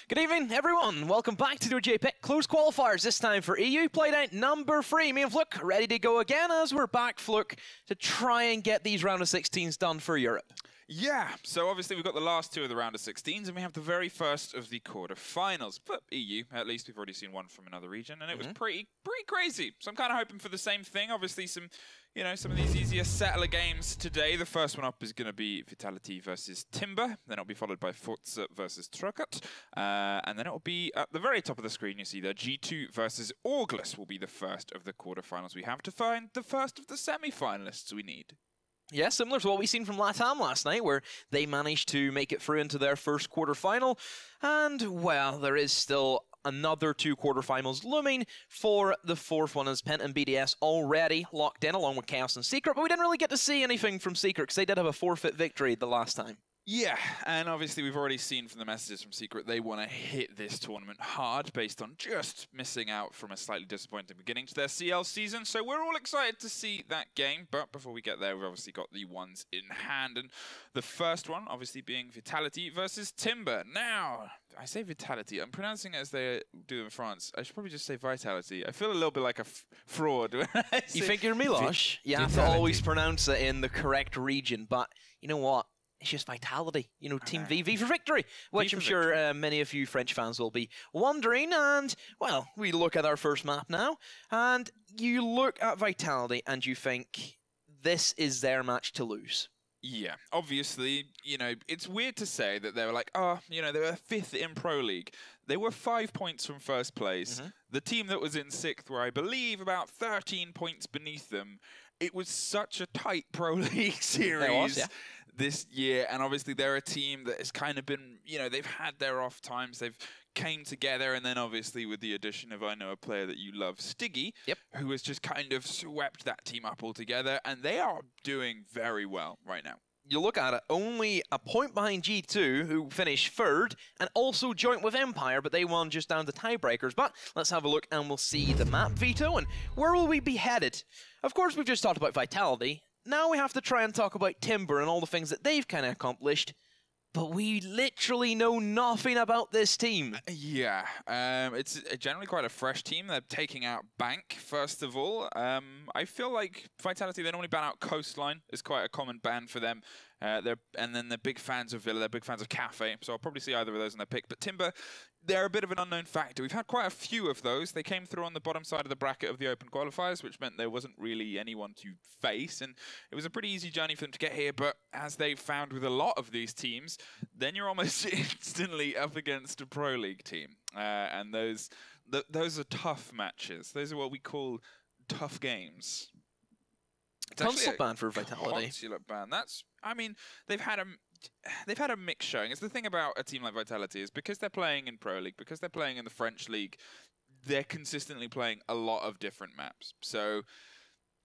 Good evening, everyone. Welcome back to the OGA Pick Close Qualifiers, this time for EU Playdown number 3. Me and Fluke ready to go again as we're back, Fluke, to try and get these round of 16s done for Europe. Yeah, so obviously we've got the last two of the round of 16s, and we have the very first of the quarter-finals. For EU, at least we've already seen one from another region, and it was pretty crazy. So I'm kind of hoping for the same thing. Obviously some of these easier settler games today. The first one up is going to be Vitality versus Timber. Then it'll be followed by Forza versus Trokut. And then it'll be at the very top of the screen, you see there, G2 versus Auglis will be the first of the quarterfinals we have to find the first of the semi-finalists we need. Yeah, similar to what we've seen from LATAM last night, where they managed to make it through into their first quarterfinal. And, well, there is still another two quarterfinals looming for the fourth one, as Pent and BDS already locked in, along with Chaos and Secret. But we didn't really get to see anything from Secret, because they did have a forfeit victory the last time. Yeah, and obviously we've already seen from the messages from Secret they want to hit this tournament hard based on just missing out from a slightly disappointing beginning to their CL season. So we're all excited to see that game, but before we get there, we've obviously got the ones in hand. And the first one obviously being Vitality versus Timber. Now, I say Vitality, I'm pronouncing it as they do in France. I should probably just say Vitality. I feel a little bit like a fraud. You think you're Milosh? You have to always pronounce it in the correct region, but you know what? It's just Vitality, you know, Team VV for victory, which I'm sure many of you French fans will be wondering. And, well, we look at our first map now, and you look at Vitality and you think this is their match to lose. Yeah, obviously, you know, it's weird to say that they were like, oh, you know, they were 5th in Pro League. They were 5 points from first place. The team that was in 6th were, I believe, about 13 points beneath them. It was such a tight Pro League series this year, and obviously they're a team that has kind of been, you know, they've had their off times, they've came together, and then obviously with the addition of, I know a player that you love, Stiggy, who has just kind of swept that team up altogether, and they are doing very well right now. You look at it, only a point behind G2, who finished 3rd, and also joint with Empire, but they won just down to tiebreakers. But let's have a look and we'll see the map, Vito, and where will we be headed? Of course, we've just talked about Vitality. Now we have to try and talk about Timber and all the things that they've kind of accomplished. But we literally know nothing about this team. Yeah, it's generally quite a fresh team. They're taking out Bank, first of all. I feel like Vitality, they normally ban out Coastline. It's quite a common ban for them. And then they're big fans of Villa, they're big fans of Cafe, so I'll probably see either of those in their pick. But Timber, they're a bit of an unknown factor. We've had quite a few of those. They came through on the bottom side of the bracket of the Open Qualifiers, which meant there wasn't really anyone to face, and it was a pretty easy journey for them to get here. But as they've found with a lot of these teams, then you're almost instantly up against a Pro League team. And those are tough matches. Those are what we call tough games. Console ban for Vitality. Consular ban. That's, I mean, they've had a mix showing. It's the thing about a team like Vitality is because they're playing in Pro League, because they're playing in the French League, they're consistently playing a lot of different maps. So,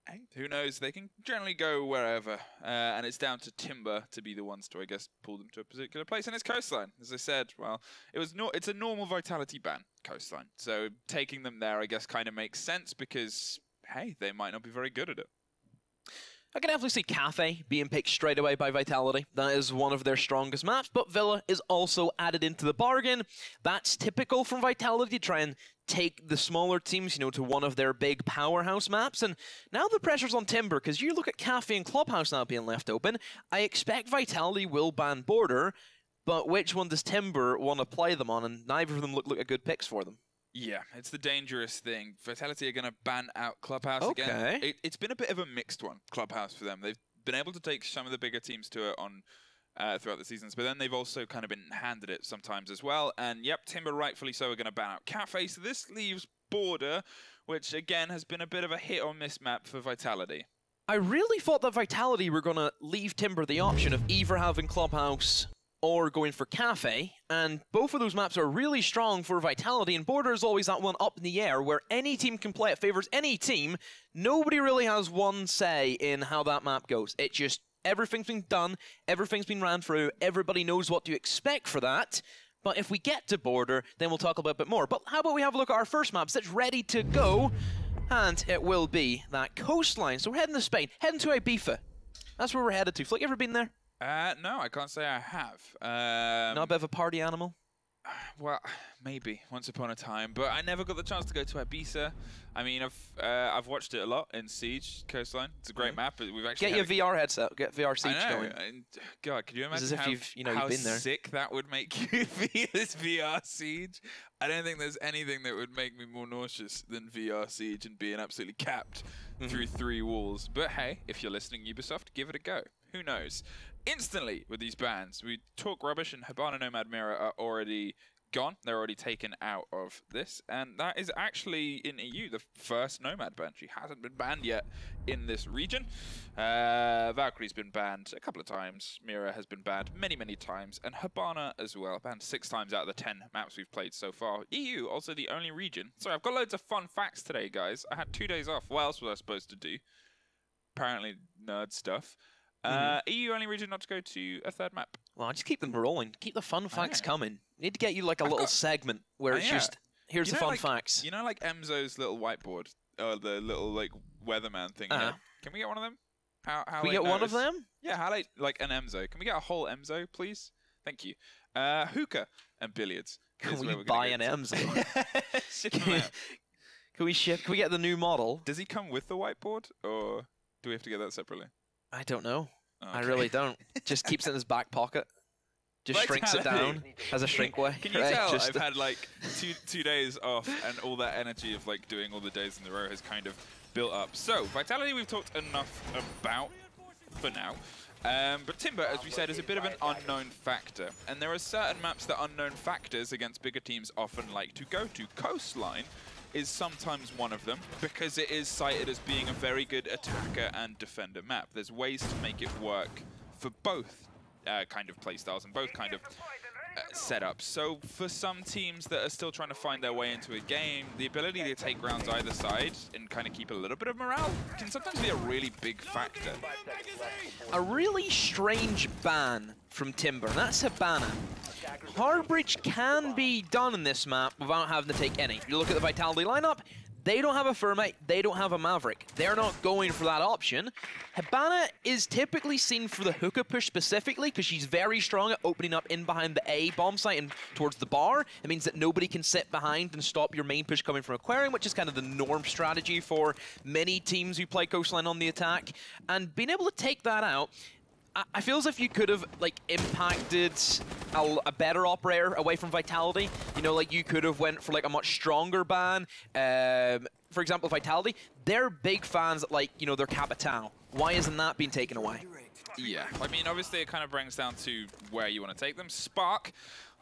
hey, who knows? They can generally go wherever, and it's down to Timber to be the ones to, I guess, pull them to a particular place. And it's Coastline, as I said. Well, it's a normal Vitality ban, Coastline. So taking them there, I guess, kind of makes sense because, hey, they might not be very good at it. I can definitely see Cafe being picked straight away by Vitality. That is one of their strongest maps, but Villa is also added into the bargain. That's typical from Vitality to try and take the smaller teams, you know, to one of their big powerhouse maps. And now the pressure's on Timber, because you look at Cafe and Clubhouse now being left open. I expect Vitality will ban Border, but which one does Timber want to play them on? And neither of them look like good picks for them. Yeah, it's the dangerous thing. Vitality are going to ban out Clubhouse again. It's been a bit of a mixed one, Clubhouse, for them. They've been able to take some of the bigger teams to it on throughout the seasons, but then they've also kind of been handed it sometimes as well. And yep, Timber, rightfully so, are going to ban out Cafe. So this leaves Border, which again has been a bit of a hit or miss map for Vitality. I really thought that Vitality were going to leave Timber the option of either having Clubhouse or going for Cafe, and both of those maps are really strong for Vitality, and Border is always that one up in the air where any team can play it, favors any team. Nobody really has one say in how that map goes. It just, everything's been done, everything's been ran through, everybody knows what to expect for that. But if we get to Border, then we'll talk a bit more. But how about we have a look at our first maps that's ready to go, and it will be that Coastline. So we're heading to Spain, heading to Ibiza. That's where we're headed to. Flick, ever been there? No, I can't say I have. Not a bit of a party animal? well, maybe once upon a time, but I never got the chance to go to Ibiza. I mean, I've watched it a lot in Siege Coastline. It's a great map. But we've actually get your VR headset, get VR Siege going. And, God, could you imagine as if how been there. sick that would make you be this VR Siege? I don't think there's anything that would make me more nauseous than VR Siege and being absolutely capped through 3 walls. But hey, if you're listening, Ubisoft, give it a go. Who knows? Instantly with these bans, we talk rubbish, and Hibana Nomad Mirror are already gone. They're already taken out of this, and that is actually in EU the first Nomad ban. She hasn't been banned yet in this region. Valkyrie's been banned a couple of times. Mirror has been banned many, many times, and Hibana as well, banned 6 times out of the 10 maps we've played so far. EU also the only region. Sorry, I've got loads of fun facts today, guys. I had 2 days off. What else was I supposed to do? Apparently nerd stuff. EU only region not to go to a 3rd map. Well, just keep them rolling. Keep the fun facts coming. Need to get you like a little segment where it's just, here's the fun facts. You know, like Emzo's little whiteboard, or the little like weatherman thing. You know? Can we get one of them? How Can we get one of them? Yeah, how like an Emzo. Can we get a whole Emzo, please? Thank you. Hookah and billiards. Can we buy an Emzo? Can we get the new model? Does he come with the whiteboard, or do we have to get that separately? I don't know. Okay. I really don't. Just keeps it in his back pocket. Just shrinks it down as a shrink-way. Can you tell I've had like two days off, and all that energy of like doing all the days in the row has kind of built up. So Vitality we've talked enough about for now. But Timber, as we said, is a bit of an unknown factor. And there are certain maps that unknown factors against bigger teams often like to go to. Coastline is sometimes one of them, because it is cited as being a very good attacker and defender map. There's ways to make it work for both kind of playstyles and both kind of setups. So for some teams that are still trying to find their way into a game, the ability to take rounds either side and kind of keep a little bit of morale can sometimes be a really big factor. A really strange ban from Timber, and that's Hibana. Harbridge can be done in this map without having to take any. You look at the Vitality lineup, they don't have a Fermite, they don't have a Maverick. They're not going for that option. Hibana is typically seen for the hookah push specifically because she's very strong at opening up in behind the A bomb site and towards the bar. It means that nobody can sit behind and stop your main push coming from Aquarium, which is kind of the norm strategy for many teams who play Coastline on the attack. And being able to take that out, I feel as if you could have like impacted a better operator away from Vitality. You know, like you could have went for like a much stronger ban. For example, Vitality, they're big fans of, like, you know, their Capitão. Why isn't that being taken away? Yeah, I mean, obviously it kind of brings down to where you want to take them. Spark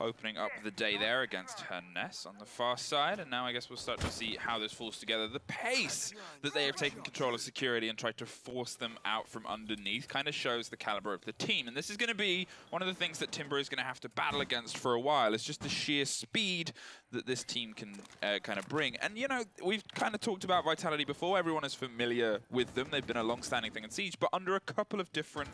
opening up the day there against her Ness on the far side, and now I guess we'll start to see how this falls together. The pace that they have taken control of security and tried to force them out from underneath kind of shows the caliber of the team, and this is going to be one of the things that Timber is going to have to battle against for a while. It's just the sheer speed that this team can kind of bring. And, you know, we've kind of talked about Vitality before. Everyone is familiar with them. They've been a long-standing thing in Siege, but under a couple of different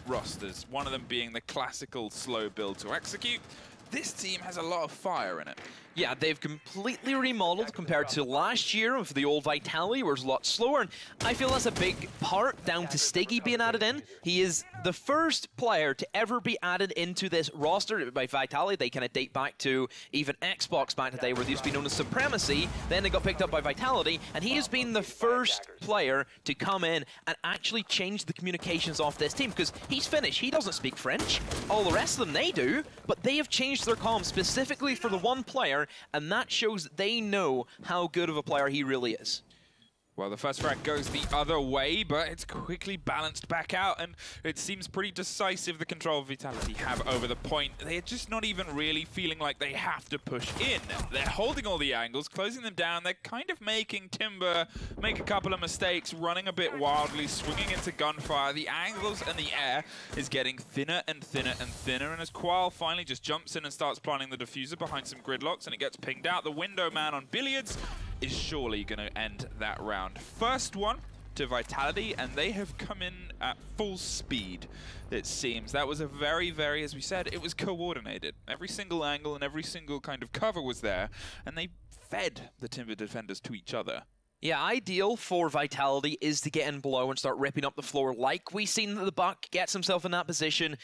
rosters, one of them being the classical slow build to execute. This team has a lot of fire in it. Yeah, they've completely remodeled compared to last year of the old Vitality, where it's a lot slower. And I feel that's a big part down to Stiggy being added in. He is the first player to ever be added into this roster by Vitality. They kind of date back to even Xbox back in the day, where they used to be known as Supremacy. Then they got picked up by Vitality, and he has been the first player to come in and actually change the communications of this team, because he's Finnish. He doesn't speak French. All the rest of them, they do, but they have changed their comms specifically for the one player, and that shows that they know how good of a player he really is. Well, the first frag goes the other way, but it's quickly balanced back out, and it seems pretty decisive, the control Vitality have over the point. They're just not even really feeling like they have to push in. They're holding all the angles, closing them down. They're kind of making Timber make a couple of mistakes, running a bit wildly, swinging into gunfire. The angles and the air is getting thinner and thinner and thinner, and as Qual finally just jumps in and starts planting the diffuser behind some gridlocks, and it gets pinged out, the window man on Billiards is surely going to end that round. First one to Vitality, and they have come in at full speed, it seems. That was a very, very, as we said, it was coordinated. Every single angle and every single kind of cover was there, and they fed the Timber defenders to each other. Yeah, ideal for Vitality is to get in below and start ripping up the floor like we've seen the Buck gets himself in that position.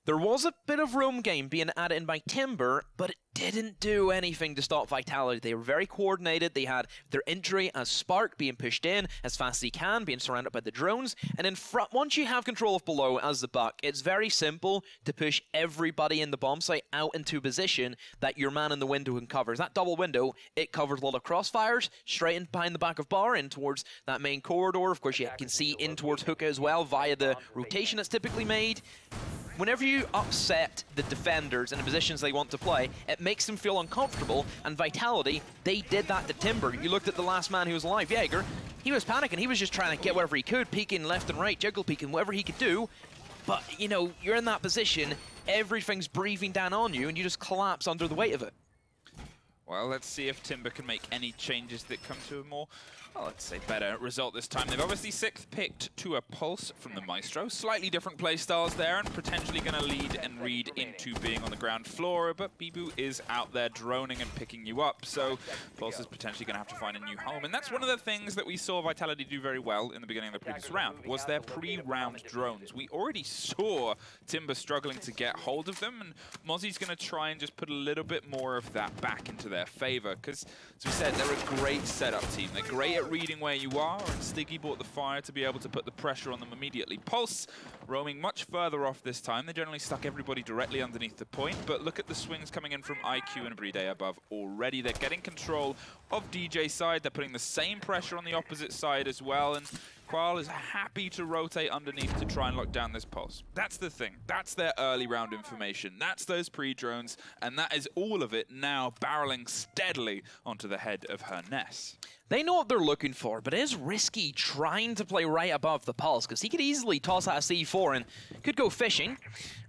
There was a bit of roam game being added in by Timber, but it didn't do anything to stop Vitality. They were very coordinated. They had their entry as Spark being pushed in as fast as he can, being surrounded by the drones. And in front, once you have control of below as the Buck, it's very simple to push everybody in the bomb site out into a position that your man in the window can cover. That double window, it covers a lot of crossfires, straight in behind the back of Bar, in towards that main corridor. Of course, you can see in towards Hookah as well via the rotation that's typically made. Whenever you upset the defenders in the positions they want to play, it makes them feel uncomfortable, and Vitality, they did that to Timber. You looked at the last man who was alive, Jaeger, he was panicking, he was just trying to get wherever he could, peeking left and right, jiggle peeking, whatever he could do. But, you know, you're in that position, everything's breathing down on you, and you just collapse under the weight of it. Well, let's see if Timber can make any changes that come to a more, well, let's say better result this time. They've obviously 6th picked to a Pulse from the Maestro. Slightly different play styles there, and potentially going to lead and read into being on the ground floor, but Bibu is out there droning and picking you up, so Pulse is potentially going to have to find a new home. And that's one of the things that we saw Vitality do very well in the beginning of the previous round, was their pre-round drones. We already saw Timber struggling to get hold of them, and Mozzie's going to try and just put a little bit more of that back into their favor, because, as we said, they're a great setup team. They're great at reading where you are, and Stiggy bought the fire to be able to put the pressure on them immediately. Pulse roaming much further off this time. They generally stuck everybody directly underneath the point, but look at the swings coming in from IQ and Bride above already. They're getting control of DJ side. They're putting the same pressure on the opposite side as well, and Qual is happy to rotate underneath to try and lock down this Pulse. That's the thing. That's their early round information. That's those pre-drones, and that is all of it now barreling steadily onto the head of her Ness. They know what they're looking for, but it is risky trying to play right above the Pulse, because he could easily toss out a C4 and could go fishing,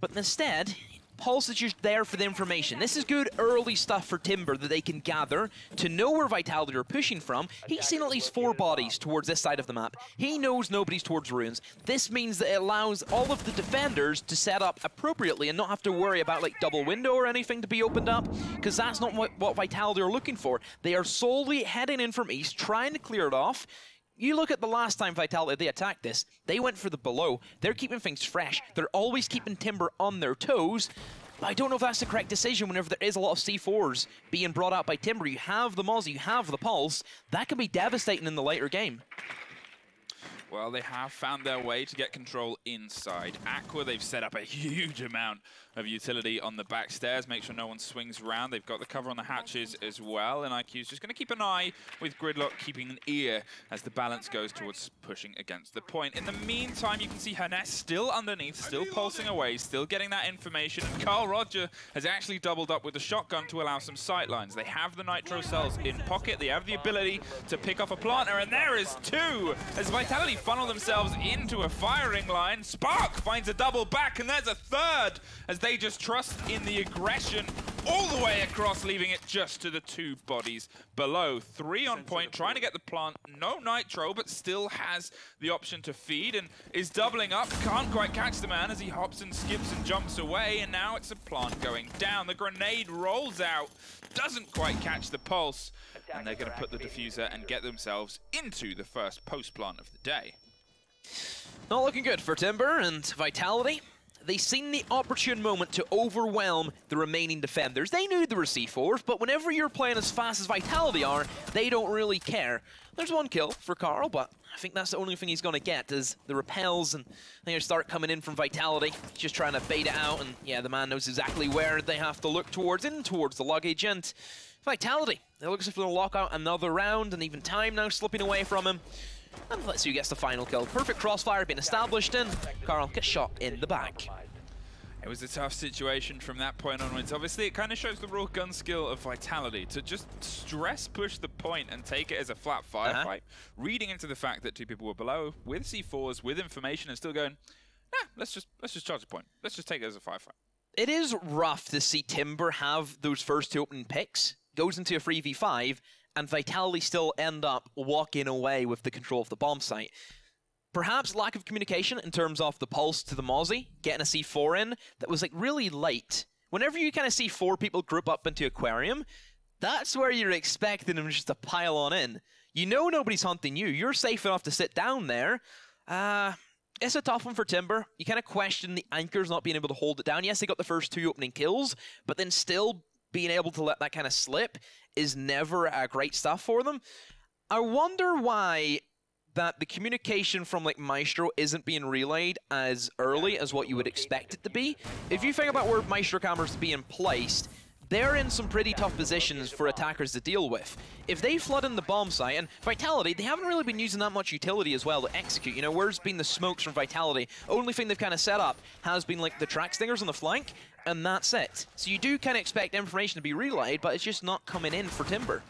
but instead, Pulse is just there for the information. This is good early stuff for Timber that they can gather to know where Vitality are pushing from. He's seen at least 4 bodies towards this side of the map. He knows nobody's towards ruins. This means that it allows all of the defenders to set up appropriately and not have to worry about like double window or anything to be opened up, because that's not what Vitality are looking for. They are solely heading in from east, trying to clear it off. You look at the last time Vitality, they attacked this, they went for the below. They're keeping things fresh. They're always keeping Timber on their toes. But I don't know if that's the correct decision whenever there is a lot of C4s being brought out by Timber. You have the Mozzie, you have the Pulse. That can be devastating in the later game. Well, they have found their way to get control inside. Aqua, they've set up a huge amount of utility on the back stairs, make sure no one swings around. They've got the cover on the hatches as well, and IQ's just going to keep an eye with Gridlock, keeping an ear as the balance goes towards pushing against the point. In the meantime, you can see Hannes still underneath, still pulsing away, still getting that information, and Carl Roger has actually doubled up with the shotgun to allow some sightlines. They have the nitro cells in pocket, they have the ability to pick off a planter, and there is 2 as Vitality funnel themselves into a firing line. Spark finds a double back, and there's a 3rd as they just trust in the aggression all the way across, leaving it just to the 2 bodies below. 3 on point, trying to get the plant. No nitro, but still has the option to feed and is doubling up. Can't quite catch the man as he hops and skips and jumps away, and now it's a plant going down. The grenade rolls out, doesn't quite catch the Pulse, and they're going to put the diffuser and get themselves into the first post-plant of the day. Not looking good for Timber and Vitality. They seen the opportune moment to overwhelm the remaining defenders. They knew there were C4s, but whenever you're playing as fast as Vitality are, they don't really care. There's 1 kill for Carl, but I think that's the only thing he's going to get is the repels, and they start coming in from Vitality, just trying to bait it out, and yeah, the man knows exactly where they have to look towards, in towards the luggage, and Vitality, it looks as if they'll lock out another round, and even time now slipping away from him. And let's see who gets the final kill. Perfect crossfire being established, and Carl gets shot in the back. It was a tough situation from that point onwards. Obviously, it kind of shows the raw gun skill of Vitality to just stress push the point and take it as a flat firefight, reading into the fact that 2 people were below with C4s, with information, and still going, nah, let's just charge the point. Let's just take it as a firefight. It is rough to see Timber have those first 2 opening picks, goes into a 3v5, and Vitality still end up walking away with the control of the bomb site. Perhaps lack of communication in terms of the Pulse to the Mozzie, getting a C4 in, that was like really late. Whenever you kind of see 4 people group up into Aquarium, that's where you're expecting them just to pile on in. You know nobody's hunting you, you're safe enough to sit down there. It's a tough one for Timber. You kind of question the Anchors not being able to hold it down. Yes, they got the first 2 opening kills, but then still being able to let that kind of slip is never great stuff for them. I wonder why that the communication from like Maestro isn't being relayed as early as what you would expect it to be. If you think about where Maestro cameras are being placed, they're in some pretty tough positions for attackers to deal with. If they flood in the bomb site, and Vitality, they haven't really been using that much utility as well to execute. You know, where's been the smokes from Vitality? Only thing they've kind of set up has been like the track stingers on the flank, and that's it. So you do kind of expect information to be relayed, but it's just not coming in for Timber.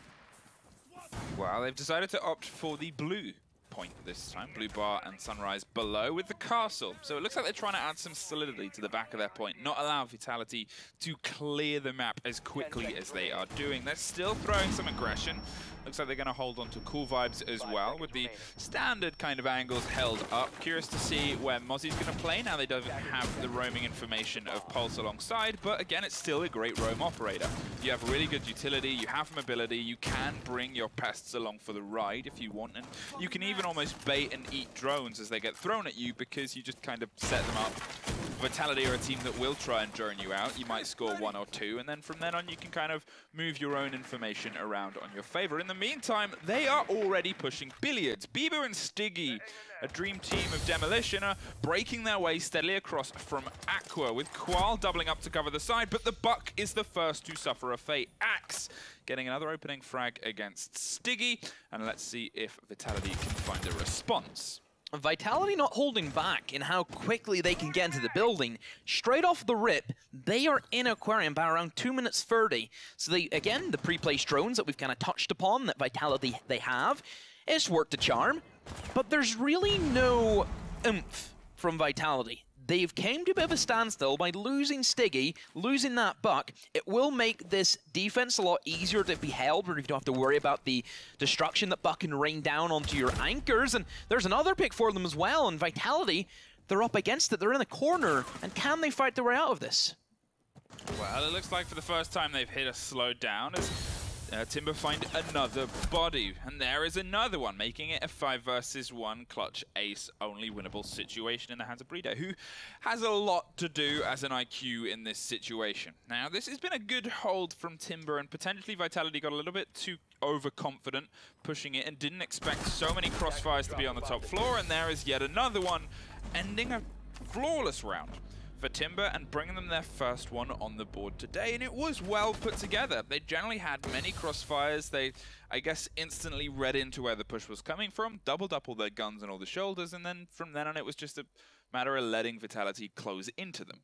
Well, they've decided to opt for the blue point this time. Blue bar and Sunrise below with the castle. So it looks like they're trying to add some solidity to the back of their point, not allow Vitality to clear the map as quickly as they are doing. They're still throwing some aggression. Looks like they're going to hold on to cool vibes as well, with the standard kind of angles held up. Curious to see where Mozzie's going to play. Now they don't have the roaming information of Pulse alongside, but again, it's still a great roam operator. You have really good utility, you have mobility, you can bring your pests along for the ride if you want, and you can even almost bait and eat drones as they get thrown at you because you just kind of set them up. Vitality are a team that will try and drone you out. You might score 1 or 2, and then from then on you can kind of move your own information around on your favor. In the meantime, they are already pushing billiards. Bieber and Stiggy, a dream team of Demolition, are breaking their way steadily across from Aqua, with Qual doubling up to cover the side, but the Buck is the first to suffer a fate. Axe getting another opening frag against Stiggy, and let's see if Vitality can find a response. Vitality not holding back in how quickly they can get into the building. Straight off the rip, they are in Aquarium by around 2 minutes 30. So they, again, the pre-placed drones that we've kind of touched upon, that Vitality they have, it's worked a charm, but there's really no oomph from Vitality. They've came to a bit of a standstill by losing Stiggy, losing that Buck. It will make this defense a lot easier to be held, where you don't have to worry about the destruction that Buck can rain down onto your Anchors. And there's another pick for them as well, and Vitality, they're up against it. They're in a corner, and can they fight their way out of this? Well, it looks like for the first time they've hit a slow down as Timber find another body, and there is another one, making it a 5 versus 1 clutch ace only winnable situation in the hands of Breeder, who has a lot to do as an IQ in this situation. Now, this has been a good hold from Timber, and potentially Vitality got a little bit too overconfident pushing it and didn't expect so many crossfires to be on the top floor, and there is yet another one, ending a flawless round for Timber and bringing them their first one on the board today, and it was well put together. They generally had many crossfires. They, I guess, instantly read into where the push was coming from, doubled up all their guns and all the shoulders, and then from then on it was just a matter of letting Vitality close into them.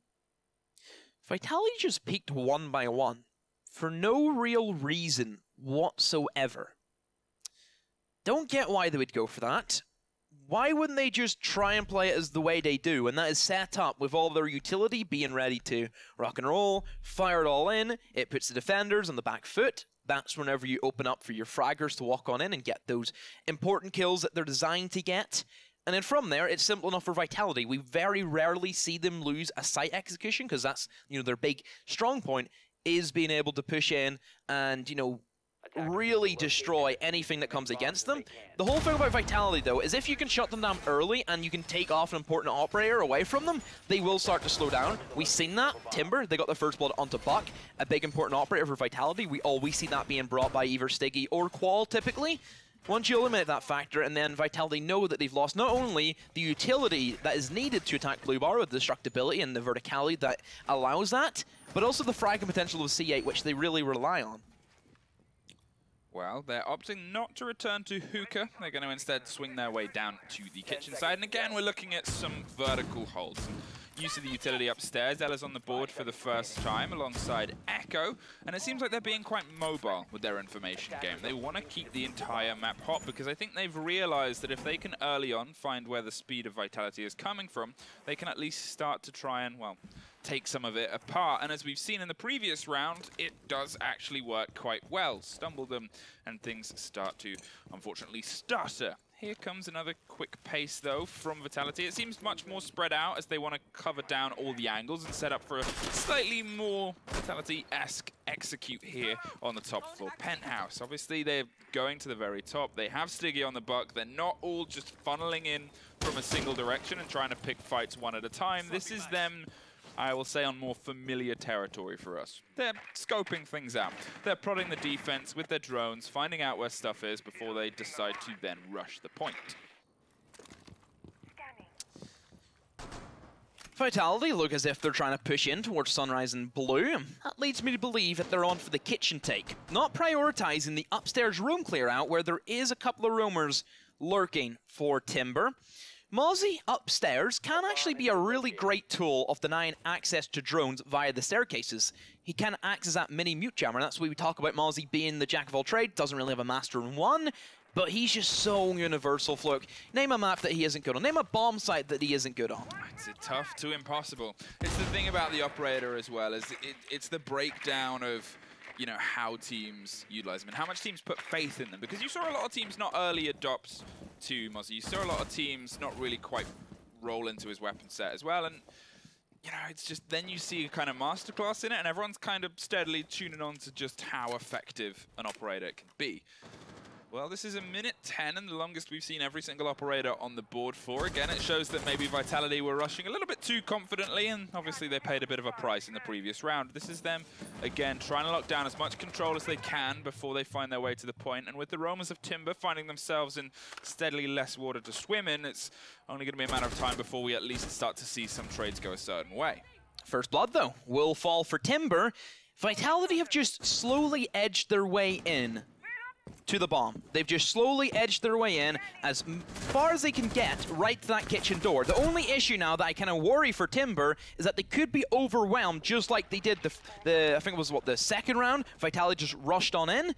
Vitality just peaked 1 by 1 for no real reason whatsoever. Don't get why they would go for that. Why wouldn't they just try and play it as the way they do? And that is set up with all their utility being ready to rock and roll, fire it all in. It puts the defenders on the back foot. That's whenever you open up for your fraggers to walk on in and get those important kills that they're designed to get. And then from there, it's simple enough for Vitality. We very rarely see them lose a site execution, because that's, you know, their big strong point is being able to push in and, you know, really destroy anything that comes against them. The whole thing about Vitality, though, is if you can shut them down early and you can take off an important operator away from them, they will start to slow down. We've seen that. Timber, they got the first blood onto Buck, a big important operator for Vitality. We always see that being brought by either Stiggy or Qual, typically. Once you eliminate that factor, and then Vitality know that they've lost not only the utility that is needed to attack Blue Bar with the destructibility and the verticality that allows that, but also the fragging potential of C8, which they really rely on. Well, they're opting not to return to Hookah. They're going to instead swing their way down to the kitchen side. And again, we're looking at some vertical holds. Use of the utility upstairs. Ella's on the board for the first time alongside Echo. And it seems like they're being quite mobile with their information game. They want to keep the entire map hot because I think they've realized that if they can early on find where the speed of Vitality is coming from, they can at least start to try and, well, take some of it apart. And as we've seen in the previous round, it does actually work quite well. Stumble them and things start to, unfortunately, stutter. Here comes another quick pace, though, from Vitality. It seems much more spread out as they want to cover down all the angles and set up for a slightly more Vitality-esque execute here on the top floor penthouse. Obviously, they're going to the very top. They have Stiggy on the Buck. They're not all just funneling in from a single direction and trying to pick fights one at a time. This is them, I will say, on more familiar territory for us. They're scoping things out. They're prodding the defense with their drones, finding out where stuff is before they decide to then rush the point. Vitality look as if they're trying to push in towards Sunrise and Blue. That leads me to believe that they're on for the kitchen take, not prioritizing the upstairs room clear out where there is a couple of roamers lurking for Timber. Mozzie upstairs can actually be a really great tool of denying access to drones via the staircases. He can act as that mini mute jammer. That's why we talk about Mozzie being the jack of all trades, doesn't really have a master in one, but he's just so universal. Look, name a map that he isn't good on. Name a bomb site that he isn't good on. It's a tough to impossible. It's the thing about the operator as well, is it's the breakdown of, you know, how teams utilize them and how much teams put faith in them. Because you saw a lot of teams not early adopt to Mozzie. You saw a lot of teams not really quite roll into his weapon set as well. And, you know, it's just then you see a kind of masterclass in it and everyone's kind of steadily tuning on to just how effective an operator can be. Well, this is a minute 10 and the longest we've seen every single operator on the board for. Again, it shows that maybe Vitality were rushing a little bit too confidently, and obviously they paid a bit of a price in the previous round. This is them, again, trying to lock down as much control as they can before they find their way to the point. And with the roamers of Timber finding themselves in steadily less water to swim in, it's only going to be a matter of time before we at least start to see some trades go a certain way. First blood, though, will fall for Timber. Vitality have just slowly edged their way in to the bomb. They've just slowly edged their way in as far as they can get right to that kitchen door. The only issue now that I kind of worry for Timber is that they could be overwhelmed just like they did I think it was, what, the second round? Vitality just rushed on in.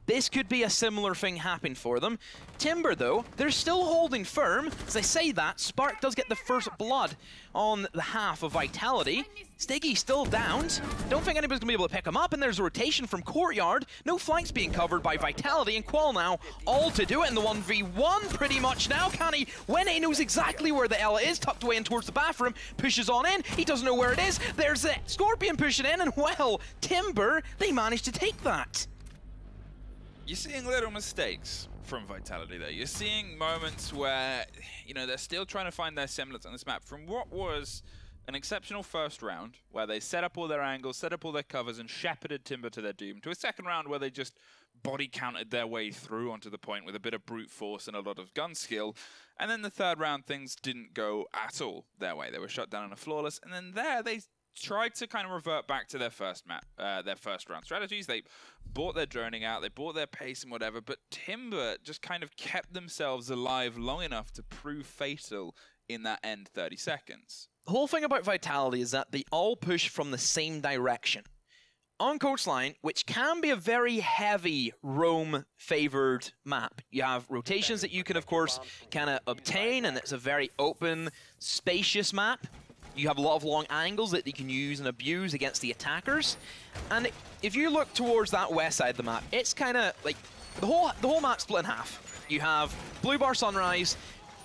This could be a similar thing happen for them. Timber, though, they're still holding firm. As I say that, Spark does get the first blood on the half of Vitality. Stiggy still downed. Don't think anybody's going to be able to pick him up, and there's a rotation from Courtyard. No flanks being covered by Vitality, and Qual now all to do it in the 1v1 pretty much now. Can he win it? He knows exactly where the Ela is, tucked away in towards the bathroom, pushes on in. He doesn't know where it is. There's the Scorpion pushing in, and well, Timber, they managed to take that. You're seeing little mistakes from Vitality there. You're seeing moments where, you know, they're still trying to find their semblance on this map from what was an exceptional first round where they set up all their angles, set up all their covers, and shepherded Timber to their doom, to a second round where they just body counted their way through onto the point with a bit of brute force and a lot of gun skill. And then the third round, things didn't go at all their way. They were shut down on a flawless, and then there they tried to kind of revert back to their first round strategies. They bought their droning out, they bought their pace and whatever, but Timber just kind of kept themselves alive long enough to prove fatal in that end 30 seconds. The whole thing about Vitality is that they all push from the same direction. On Coastline, which can be a very heavy roam-favored map, you have rotations that you can, of course, kind of obtain, and it's a very open, spacious map. You have a lot of long angles that you can use and abuse against the attackers. And if you look towards that west side of the map, it's kind of like the whole map's split in half. You have Blue Bar Sunrise,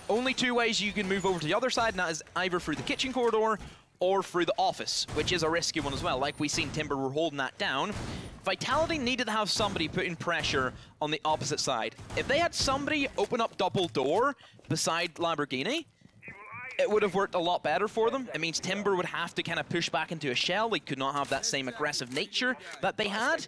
only two ways you can move over to the other side, and that is either through the kitchen corridor or through the office, which is a risky one as well. Like we seen Timber were holding that down. Vitality needed to have somebody putting pressure on the opposite side. If they had somebody open up double door beside Lamborghini, it would have worked a lot better for them. It means Timber would have to kind of push back into a shell. They could not have that same aggressive nature that they had.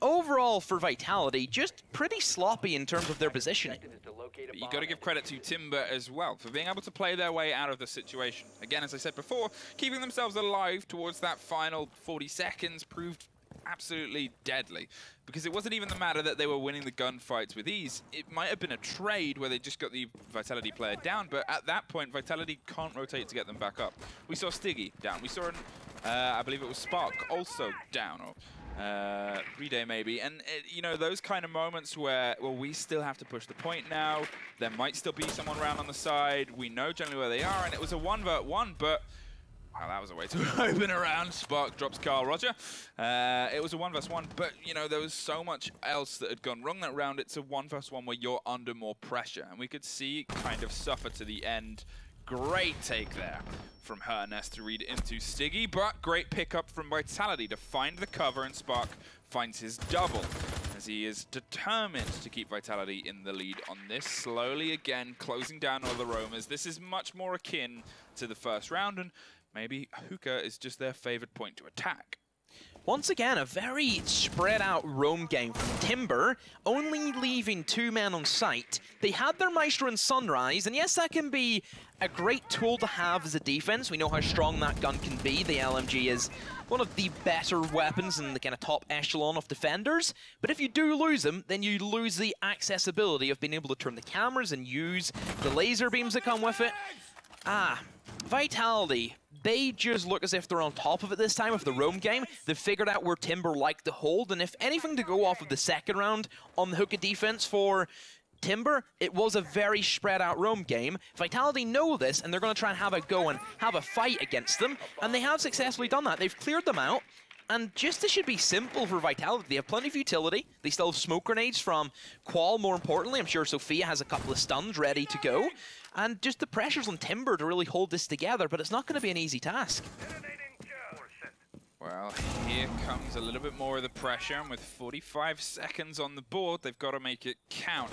Overall for Vitality, just pretty sloppy in terms of their positioning. But you got to give credit to Timber as well for being able to play their way out of the situation. Again, as I said before, keeping themselves alive towards that final 40 seconds proved absolutely deadly, because it wasn't even the matter that they were winning the gunfights with ease. It might have been a trade where they just got the Vitality player down, but at that point, Vitality can't rotate to get them back up. We saw Stiggy down. We saw, I believe it was Spark, also down, or Reday maybe. And, you know, those kind of moments where, well, we still have to push the point now. There might still be someone around on the side. We know generally where they are, and it was a 1v1, but wow, that was a way to open around. Spark drops Carl Roger. It was a 1v1, but, you know, there was so much else that had gone wrong that round. It's a 1v1 where you're under more pressure, and we could see it kind of suffer to the end. Great take there from Hernest to read into Stiggy, but great pickup from Vitality to find the cover, and Spark finds his double. As he is determined to keep Vitality in the lead on this. Slowly again, closing down all the roamers. This is much more akin to the first round, and maybe hookah is just their favorite point to attack. Once again, a very spread out roam game from Timber, only leaving 2 men on site. They had their Maestro and Sunrise, and yes, that can be a great tool to have as a defense. We know how strong that gun can be. The LMG is one of the better weapons in the kind of top echelon of defenders. But if you do lose them, then you lose the accessibility of being able to turn the cameras and use the laser beams that come with it. Vitality, they just look as if they're on top of it this time with the roam game. They've figured out where Timber like to hold, and if anything to go off of the second round on the hookah defense for Timber, it was a very spread out roam game. Vitality know this, and they're going to try and have a go and have a fight against them, and they have successfully done that. They've cleared them out, and just this should be simple for Vitality. They have plenty of utility. They still have smoke grenades from Qual, more importantly. I'm sure Sophia has a couple of stuns ready to go. And just the pressures on Timber to really hold this together, but it's not going to be an easy task. Well, here comes a little bit more of the pressure, and with 45 seconds on the board, they've got to make it count.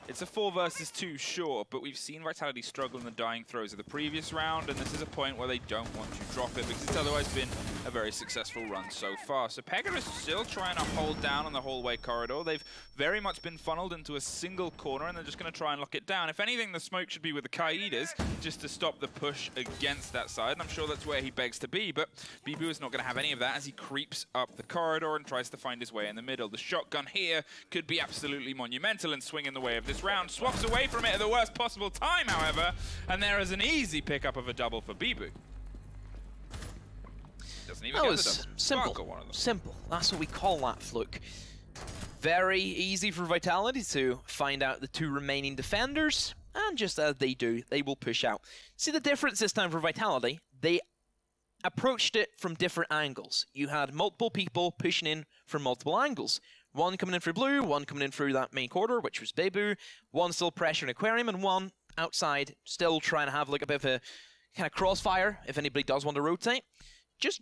It's a 4 versus 2, sure, but we've seen Vitality struggle in the dying throws of the previous round, and this is a point where they don't want to drop it because it's otherwise been a very successful run so far. So Pega is still trying to hold down on the hallway corridor. They've very much been funneled into a single corner, and they're just going to try and lock it down. If anything, the smoke should be with the Kaidas just to stop the push against that side, and I'm sure that's where he begs to be, but Bibu is not going to have any of that as he creeps up the corridor and tries to find his way in the middle. The shotgun here could be absolutely monumental and swing in the way of this round. Swaps away from it at the worst possible time, however, and there is an easy pickup of a double for Bibu. Doesn't even That get was the double. simple. Simple. That's what we call that, Fluke. Very easy for Vitality to find out the 2 remaining defenders, and just as they do, they will push out. See the difference this time for Vitality? They approached it from different angles. You had multiple people pushing in from multiple angles. One coming in through blue, one coming in through that main corridor, which was Bibu, one still pressuring Aquarium, and one outside still trying to have like a bit of a kind of crossfire if anybody does want to rotate. Just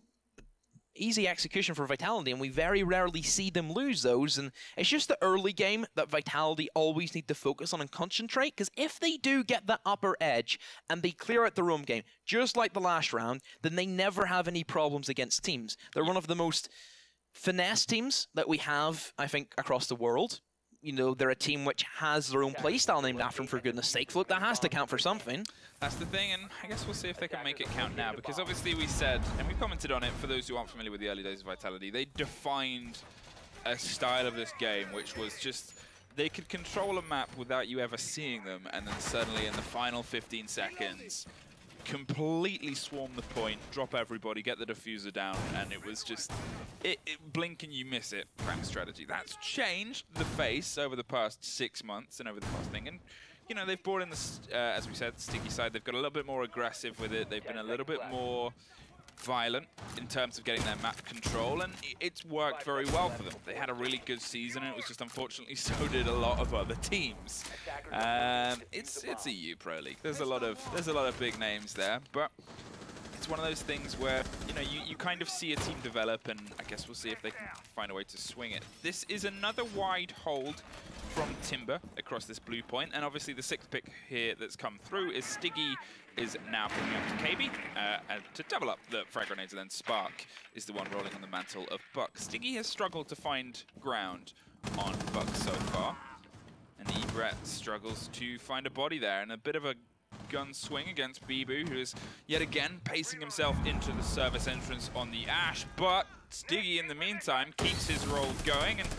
easy execution for Vitality, and we very rarely see them lose those, and it's just the early game that Vitality always need to focus on and concentrate, because if they do get that upper edge and they clear out the roam game, just like the last round, then they never have any problems against teams. They're one of the most finesse teams that we have, I think, across the world. You know, they're a team which has their own playstyle named after them, for goodness sake. Look, that has to count for something. That's the thing, and I guess we'll see if they can make it count now, because obviously we said, and we commented on it for those who aren't familiar with the early days of Vitality, they defined a style of this game which was just, they could control a map without you ever seeing them, and then suddenly in the final 15 seconds, completely swarm the point, drop everybody, get the diffuser down, and it was just, blink and you miss it kind of strategy. That's changed the face over the past 6 months and over the past thing, and you know, they've brought in this, as we said, sticky side. They've got a little bit more aggressive with it. They've been a little bit more violent in terms of getting their map control, and it's worked very well for them. They had a really good season, and it was just unfortunately so did a lot of other teams. It's a EU Pro League. There's a lot of big names there, but it's one of those things where you know you kind of see a team develop, and I guess we'll see if they can find a way to swing it. This is another wide hold from Timber across this blue point, and obviously the 6th pick here that's come through is Stiggy is now picking up to KB to double up the frag grenades, and then Spark is the one rolling on the mantle of Buck. Stiggy has struggled to find ground on Buck so far, and Ebret struggles to find a body there, and a bit of a gun swing against Bibu, who is yet again pacing himself into the service entrance on the Ash, but Stiggy in the meantime keeps his roll going, and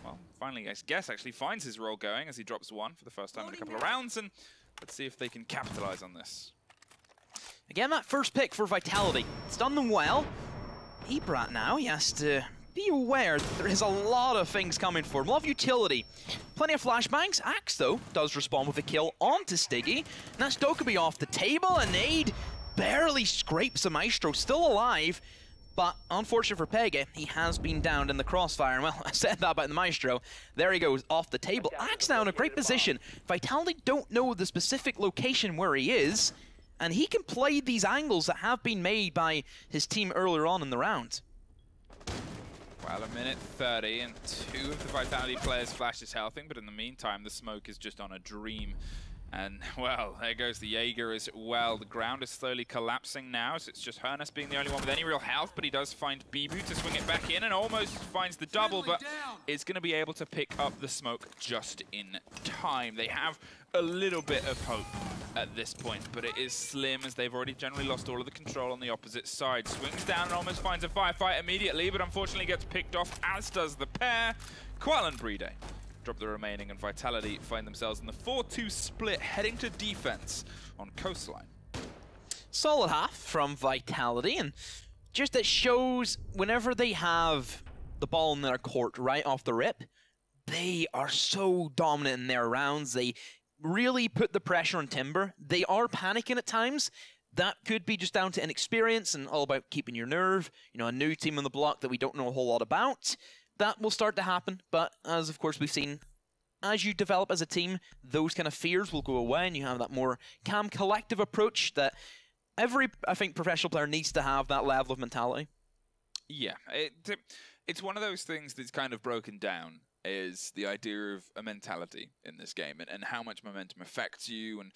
well, finally, I guess, actually finds his roll going as he drops 1 for the first time in a couple of rounds, and let's see if they can capitalize on this. Again, that first pick for Vitality, it's done them well. Ebrat now, he has to be aware that there is a lot of things coming for him. A lot of utility. Plenty of flashbangs. Axe, though, does respond with a kill onto Stiggy. And that's Dokkaebi off the table, and Nade barely scrapes a Maestro, still alive. But unfortunate for Pega, he has been downed in the crossfire. And well, I said that about the Maestro. There he goes, off the table. Axe now in a great position. Vitality don't know the specific location where he is, and he can play these angles that have been made by his team earlier on in the round. Well, a minute 30, and 2 of the Vitality players flash his healthing, but in the meantime, the smoke is just on a dream. And, well, there goes the Jaeger as well. The ground is slowly collapsing now, so it's just Hernes being the only one with any real health, but he does find Bibu to swing it back in and almost finds the double, but is going to be able to pick up the smoke just in time. They have a little bit of hope at this point, but it is slim as they've already generally lost all of the control on the opposite side. Swings down and almost finds a firefight immediately, but unfortunately gets picked off, as does the pair. Qual and Bride drop the remaining, and Vitality find themselves in the 4-2 split, heading to defense on Coastline. Solid half from Vitality, and just it shows whenever they have the ball in their court right off the rip, they are so dominant in their rounds. They really put the pressure on Timber. They are panicking at times. That could be just down to inexperience and all about keeping your nerve. You know, a new team on the block that we don't know a whole lot about. That will start to happen, but as of course we've seen, as you develop as a team, those kind of fears will go away and you have that more calm, collective approach that every, I think, professional player needs to have, that level of mentality. Yeah, it's one of those things that's kind of broken down, is the idea of a mentality in this game and how much momentum affects you and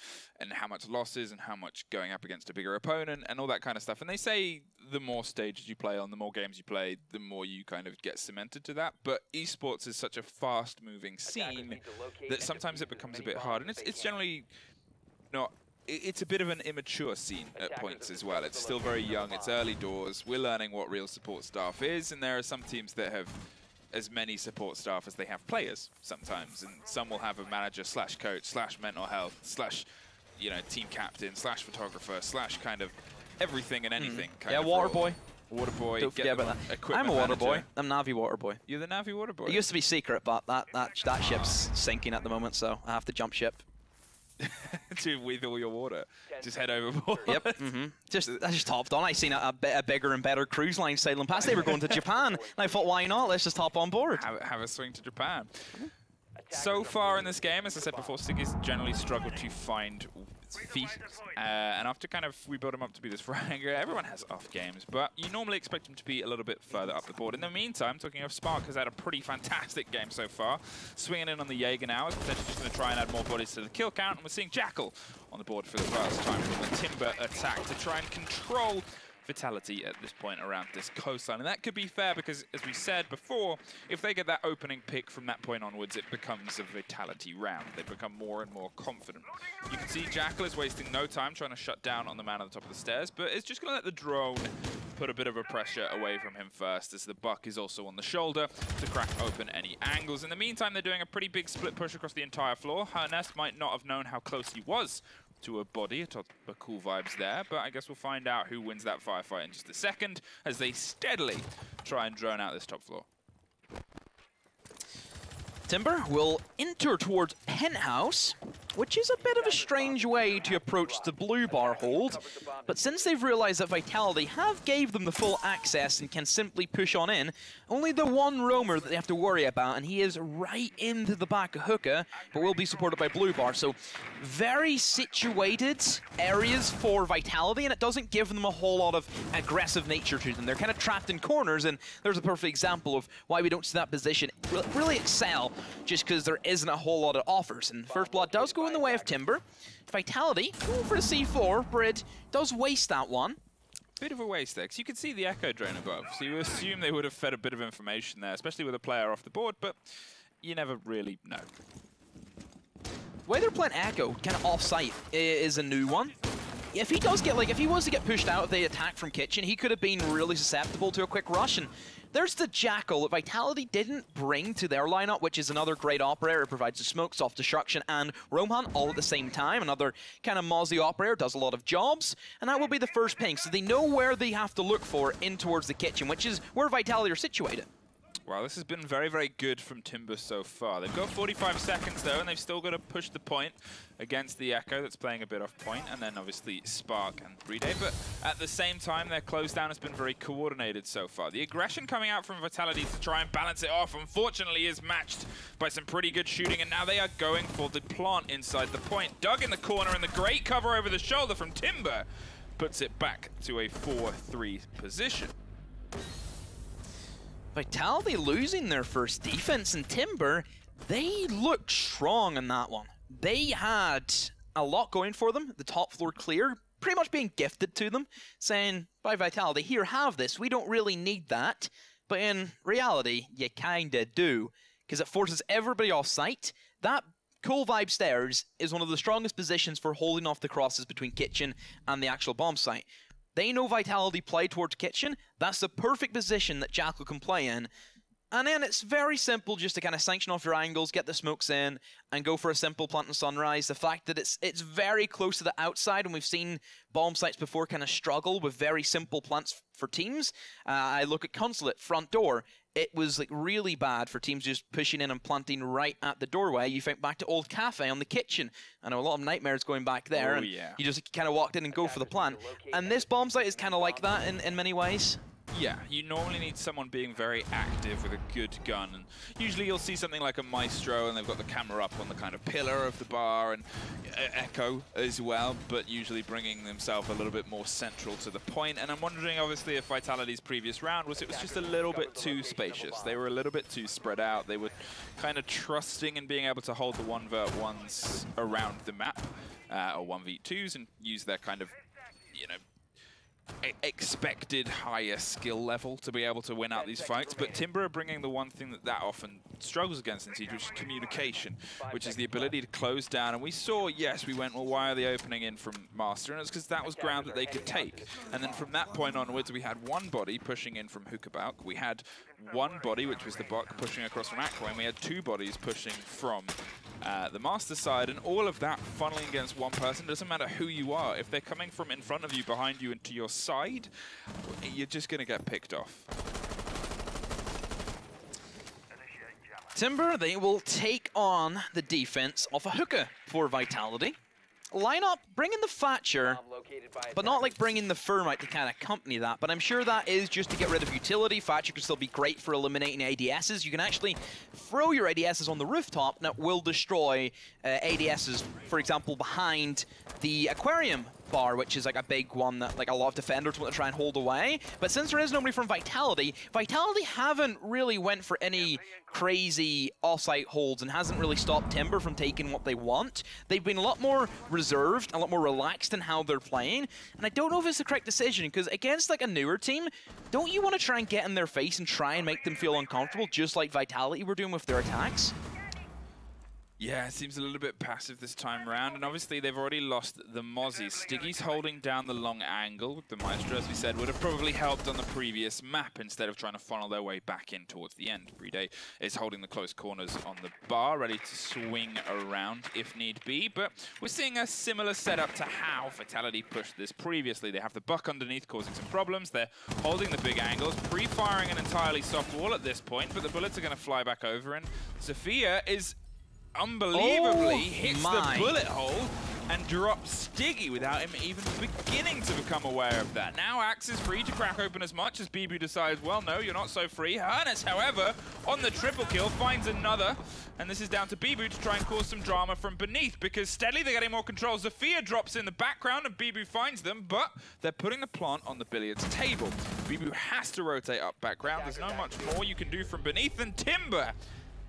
how much losses and how much going up against a bigger opponent and all that kind of stuff. And they say the more stages you play on, the more games you play, the more you kind of get cemented to that. But esports is such a fast-moving scene that sometimes it becomes a bit hard. And it's generally not... It's a bit of an immature scene at points as well. It's still very young, it's early doors, we're learning what real support staff is, and there are some teams that have as many support staff as they have players sometimes, and some will have a manager slash coach slash mental health slash, you know, team captain slash photographer slash kind of everything and anything. Yeah, water boy. Water boy. Don't forget about that. I'm a water boy. I'm Navi water boy. You're the Navi water boy. It used to be secret, but that ship's sinking at the moment, so I have to jump ship. With all your water, just head overboard. Yep. I just hopped on. I seen a bigger and better cruise line sailing past. They were going to Japan, and I thought, why not? Let's just hop on board. Have a swing to Japan. So far in this game, as I said before, Siggy's generally struggled to find feet, and after kind of we build him up to be this franger, everyone has off games, but you normally expect him to be a little bit further up the board. In the meantime, talking of Spark, has had a pretty fantastic game so far, swinging in on the Jaeger now, is potentially just going to try and add more bodies to the kill count, and we're seeing Jackal on the board for the first time from the Timber attack to try and control Vitality at this point around this coastline. And that could be fair because, as we said before, if they get that opening pick from that point onwards, it becomes a Vitality round. They become more and more confident. You can see Jackal is wasting no time trying to shut down on the man at the top of the stairs, but it's just going to let the drone put a bit of a pressure away from him first, as the buck is also on the shoulder to crack open any angles. In the meantime, they're doing a pretty big split push across the entire floor. Hernes might not have known how close he was to a body, a cool vibes there, but I guess we'll find out who wins that firefight in just a second as they steadily try and drone out this top floor. Timber will enter towards Penthouse, which is a bit of a strange way to approach the blue bar hold, but since they've realized that Vitality have gave them the full access and can simply push on in, only the one roamer that they have to worry about, and he is right into the back of Hookah, but will be supported by blue bar, so very situated areas for Vitality, and it doesn't give them a whole lot of aggressive nature to them. They're kind of trapped in corners, and there's a perfect example of why we don't see that position really excel, just because there isn't a whole lot of offers. And First Blood does go in the way of Timber. Vitality, going for the C4, Brid does waste that one. Bit of a waste there, because you can see the Echo drone above, so you assume they would have fed a bit of information there, especially with a player off the board, but you never really know. The way they're playing Echo, kind of off-site, is a new one. If he does get, if he was to get pushed out of the attack from Kitchen, he could have been really susceptible to a quick rush, and there's the Jackal that Vitality didn't bring to their lineup, which is another great operator. It provides the smoke, soft destruction, and roam hunt all at the same time. Another kind of Mozzie operator, does a lot of jobs, and that will be the first ping. So they know where they have to look for in towards the Kitchen, which is where Vitality are situated. Well, this has been very, very good from Timber so far. They've got 45 seconds, though, and they've still got to push the point against the Echo that's playing a bit off point, and then obviously Spark and Bride. But at the same time, their close down has been very coordinated so far. The aggression coming out from Vitality to try and balance it off, unfortunately, is matched by some pretty good shooting, and now they are going for the plant inside the point. Dug in the corner, and the great cover over the shoulder from Timber puts it back to a 4-3 position. Vitality losing their first defense, and Timber, they looked strong in that one. They had a lot going for them, the top floor clear, pretty much being gifted to them, saying, by Vitality, here, have this, we don't really need that. But in reality, you kinda do, because it forces everybody off site. That cool vibe stairs is one of the strongest positions for holding off the crosses between Kitchen and the actual bomb site. They know Vitality play towards Kitchen. That's the perfect position that Jackal can play in. And then it's very simple just to kind of sanction off your angles, get the smokes in, and go for a simple plant and sunrise. The fact that it's very close to the outside, and we've seen bomb sites before kind of struggle with very simple plants for teams. I look at Consulate, front door. It was like really bad for teams just pushing in and planting right at the doorway. You think back to Old Cafe on the Kitchen. I know a lot of nightmares going back there. Oh, yeah. You just kind of walked in and go for the plant. And this bomb site is kind of like that in many ways. Yeah, you normally need someone being very active with a good gun, and usually you'll see something like a Maestro and they've got the camera up on the kind of pillar of the bar, and Echo as well, but usually bringing themselves a little bit more central to the point. And I'm wondering, obviously, if Vitality's previous round was just a little bit too spacious. They were a little bit too spread out. They were kind of trusting in being able to hold the 1v1s around the map, or 1v2s, and use their kind of, you know, expected higher skill level to be able to win out these fights. But Timber are bringing the one thing that often struggles against in Siege, which is communication, which is the ability to close down. And we saw, yes, we went, well, why are they opening in from Master? And it's because that was ground that they could take. And then from that point onwards, we had one body pushing in from Hookabouc. We had one body, which was the Buck, pushing across from Aqua, and we had two bodies pushing from the Master side, and all of that funneling against one person. Doesn't matter who you are. If they're coming from in front of you, behind you, and to your side, you're just going to get picked off. Timber, they will take on the defense of a Hookah for Vitality. Lineup, bring in the Thatcher, but not like bringing the Thermite to kind of accompany that. But I'm sure that is just to get rid of utility. Thatcher can still be great for eliminating ADSs. You can actually throw your ADSs on the rooftop, and that will destroy ADSs, for example, behind the Aquarium bar, which is like a big one that like a lot of defenders want to try and hold away. But since there is nobody from Vitality haven't really went for any crazy offsite holds and hasn't really stopped Timber from taking what they want. They've been a lot more reserved, a lot more relaxed in how they're playing, and I don't know if it's the correct decision, because against like a newer team, don't you want to try and get in their face and try and make them feel uncomfortable, just like Vitality were doing with their attacks? Yeah, it seems a little bit passive this time around, and obviously they've already lost the Mozzie. Stiggy's holding down the long angle with the Maestro, as we said, would have probably helped on the previous map instead of trying to funnel their way back in towards the end. Breeday is holding the close corners on the bar, ready to swing around if need be, but we're seeing a similar setup to how Vitality pushed this previously. They have the Buck underneath causing some problems. They're holding the big angles, pre-firing an entirely soft wall at this point, but the bullets are going to fly back over, and SAPPHIRE is unbelievably hits the bullet hole and drops Stiggy without him even beginning to become aware of that. Now Axe is free to crack open as much as Bibu decides, well, no, you're not so free. Hernes, however, on the triple kill, finds another, and this is down to Bibu to try and cause some drama from beneath, because steadily they're getting more control. SAPPHIRE drops in the background and Bibu finds them, but they're putting the plant on the billiards table. Bibu has to rotate up background. There's not much more you can do from beneath, and Timber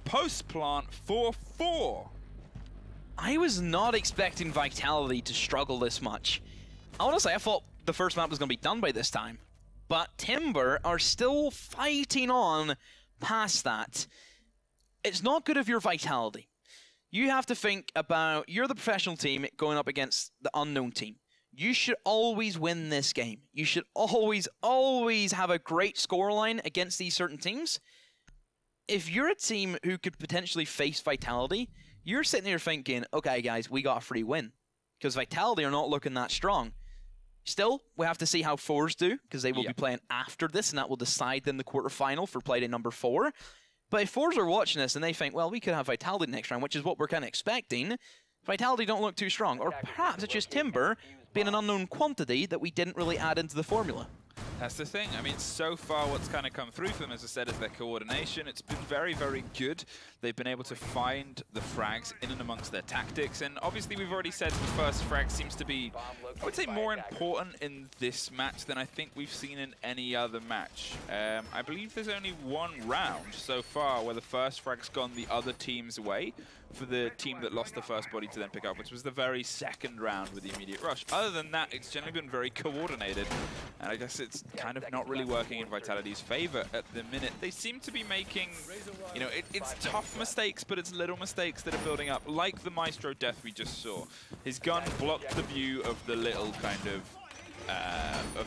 post-plant 4-4. I was not expecting Vitality to struggle this much. Honestly, I thought the first map was going to be done by this time. But Timber are still fighting on past that. It's not good if you're Vitality. You have to think about, you're the professional team going up against the unknown team. You should always win this game. You should always, always have a great scoreline against these certain teams. If you're a team who could potentially face Vitality, you're sitting there thinking, okay, guys, we got a free win. Because Vitality are not looking that strong. Still, we have to see how fours do, because they will be playing after this, and that will decide then the quarterfinal for play day number 4. But if fours are watching this and they think, well, we could have Vitality next round, which is what we're kind of expecting, Vitality don't look too strong. Or perhaps it's just Timber being an unknown quantity that we didn't really add into the formula. That's the thing. I mean, so far what's kind of come through for them, as I said, is their coordination. It's been very, very good. They've been able to find the frags in and amongst their tactics. And obviously, we've already said the first frag seems to be, I would say, more important in this match than I think we've seen in any other match. I believe there's only one round so far where the first frag's gone the other team's way for the team that lost the first body to then pick up, which was the very second round with the immediate rush. Other than that, it's generally been very coordinated, and I guess it's kind of not really working in Vitality's favor at the minute. They seem to be making, you know, it's tough mistakes, but it's little mistakes that are building up, like the Maestro death we just saw. His gun blocked the view of the little kind of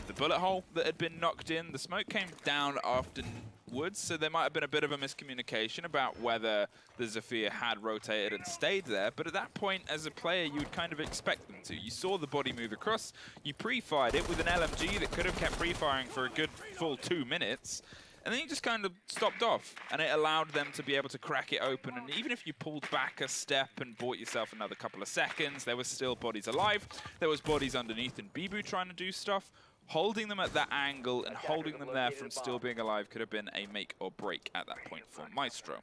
the bullet hole that had been knocked in. The smoke came down afterwards, so there might have been a bit of a miscommunication about whether the Zephyr had rotated and stayed there. But at that point, as a player, you would kind of expect them to. You saw the body move across, you pre-fired it with an LMG that could have kept pre-firing for a good full 2 minutes. And then you just kind of stopped off, and it allowed them to be able to crack it open. And even if you pulled back a step and bought yourself another couple of seconds, there was still bodies alive. There was bodies underneath and Bibu trying to do stuff. Holding them at that angle and holding them there from still being alive could have been a make or break at that point for Maestro.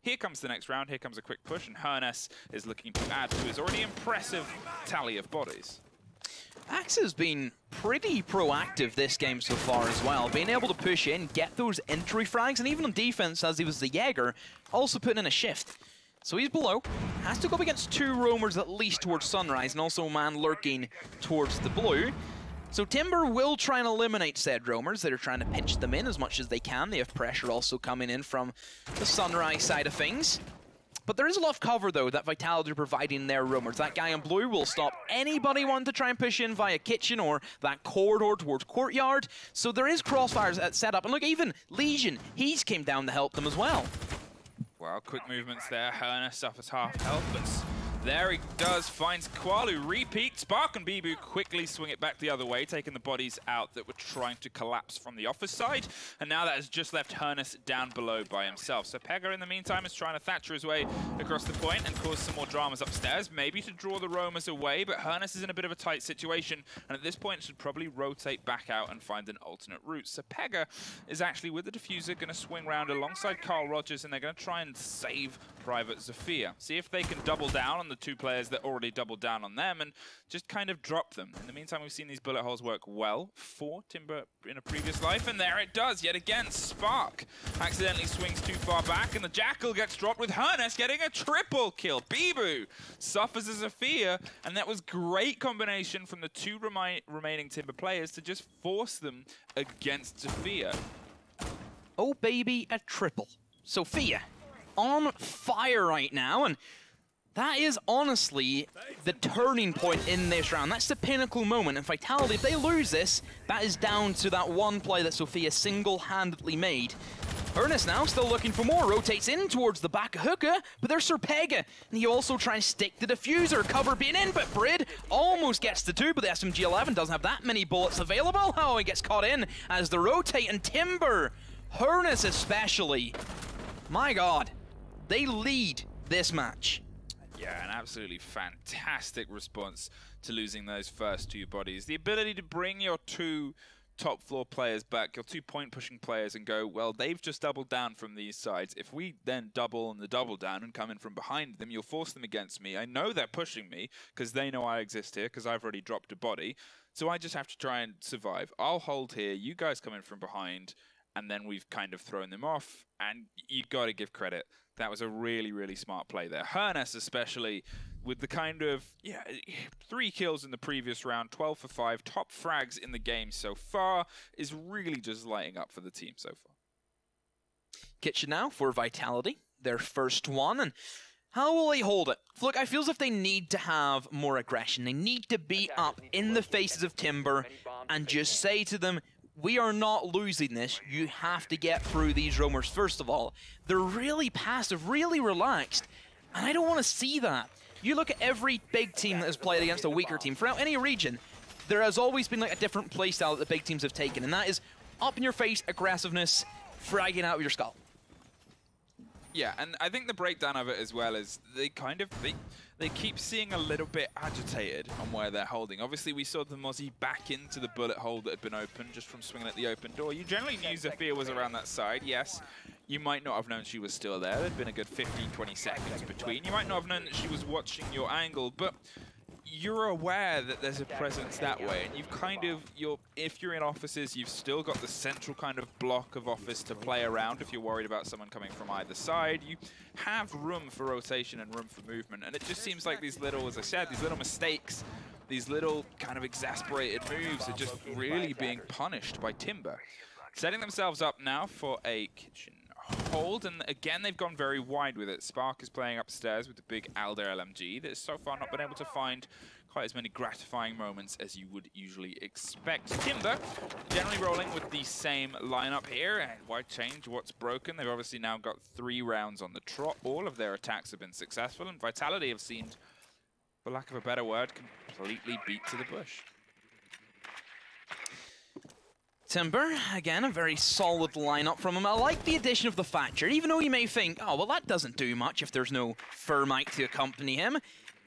Here comes the next round, here comes a quick push, and Hernes is looking to add to his already impressive tally of bodies. Axe has been pretty proactive this game so far as well, being able to push in, get those entry frags, and even on defense, as he was the Jaeger, also putting in a shift. So he's below, has to go up against 2 roamers at least towards Sunrise, and also a man lurking towards the blue. So Timber will try and eliminate said roamers. They're trying to pinch them in as much as they can. They have pressure also coming in from the Sunrise side of things. But there is a lot of cover, though, that Vitality are providing their roamers. That guy in blue will stop anybody wanting to try and push in via kitchen or that corridor towards courtyard. So there is crossfires at setup. And look, even Legion, he's came down to help them as well. Well, quick movements there. Hernes suffers half health, but there he does, finds Qualu, repeat. Spark and Bibu quickly swing it back the other way, taking the bodies out that were trying to collapse from the office side. And now that has just left Hernes down below by himself. So Pega, in the meantime, is trying to Thatcher his way across the point and cause some more dramas upstairs, maybe to draw the roamers away, but Hernes is in a bit of a tight situation, and at this point should probably rotate back out and find an alternate route. So Pega is actually, with the diffuser, going to swing round alongside Carl Rogers, and they're going to try and save Private Zephyr. See if they can double down on the 2 players that already doubled down on them and just kind of drop them. In the meantime, we've seen these bullet holes work well for Timber in a previous life, and there it does yet again. Spark accidentally swings too far back, and the Jackal gets dropped with Hernes getting a triple kill. Bibu suffers a Zephyr, and that was great combination from the 2 remaining Timber players to just force them against Zephyr. Oh baby, a triple. Sophia on fire right now, and that is honestly the turning point in this round. That's the pinnacle moment. And Vitality, if they lose this, that is down to that one play that Sophia single-handedly made. Ernest now still looking for more, rotates in towards the back of Hookah, but there's Sir Pega, and he also tries to stick the diffuser, cover being in, but Brid almost gets the 2, but the SMG-11 doesn't have that many bullets available. Oh, he gets caught in as the rotate, and Timber, Ernest especially, my God, they lead this match. Yeah, an absolutely fantastic response to losing those first 2 bodies. The ability to bring your 2 top floor players back, your 2 point pushing players, and go, well, they've just doubled down from these sides. If we then double on the double down and come in from behind them, you'll force them against me. I know they're pushing me because they know I exist here because I've already dropped a body. So I just have to try and survive. I'll hold here. You guys come in from behind, and then we've kind of thrown them off. And you got to give credit. That was a really, really smart play there. Hernes especially, with the kind of, 3 kills in the previous round, 12 for 5, top frags in the game so far, is really just lighting up for the team so far. Kitchen now for Vitality, their first one, and how will they hold it? Look, I feel as if they need to have more aggression. They need to be up in the faces of Timber and just say to them, we are not losing this. You have to get through these roamers first of all. They're really passive, really relaxed, and I don't want to see that. You look at every big team that has played against a weaker team throughout any region, there has always been like a different playstyle that the big teams have taken, and that is up in your face aggressiveness, fragging out of your skull. Yeah, and I think the breakdown of it as well is they kind of, they keep seeing a little bit agitated on where they're holding. Obviously, we saw the Mozzie back into the bullet hole that had been opened just from swinging at the open door. You generally knew SAPPHIRE was around that side, yes. You might not have known she was still there. There'd been a good 15-20 seconds between. You might not have known that she was watching your angle, but you're aware that there's a presence that way, and you've kind of, if you're in offices, you've still got the central kind of block of office to play around if you're worried about someone coming from either side. You have room for rotation and room for movement, and it just seems like these little, as I said, these little mistakes, these little kind of exasperated moves are just really being punished by Timber. Setting themselves up now for a kitchen hold, and again they've gone very wide with it. Spark is playing upstairs with the big Alder LMG that has so far not been able to find quite as many gratifying moments as you would usually expect. Timber generally rolling with the same lineup here, and why change what's broken? They've obviously now got 3 rounds on the trot. All of their attacks have been successful, and Vitality have seemed, for lack of a better word, completely beat to the bush. Timber, again, a very solid lineup from him. I like the addition of the Thatcher, even though you may think, oh, well, that doesn't do much if there's no Thermite to accompany him.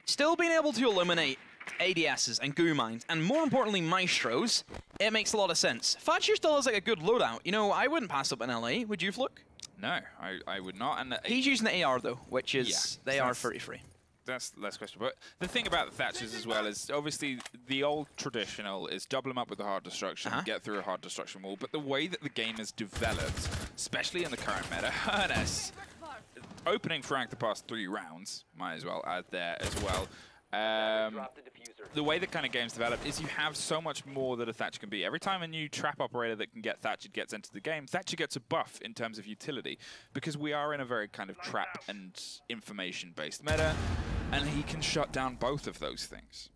Still being able to eliminate ADSs and goo mines, and more importantly, Maestros, it makes a lot of sense. Thatcher still has like a good loadout. You know, I wouldn't pass up an LA, would you, Fluke? No, I would not. And he's using the AR, though, which is, yeah, they are 33. That's less question. But the thing about the Thatchers as well is obviously the old traditional is double them up with a hard destruction, get through a hard destruction wall. But the way that the game has developed, especially in the current meta, Harness, opening Frank the past 3 rounds, might as well add there as well. The way that kind of games develop is you have so much more that a Thatcher can be. Every time a new trap operator that can get Thatcher gets into the game, Thatcher gets a buff in terms of utility, because we are in a very kind of trap and information-based meta, and he can shut down both of those things.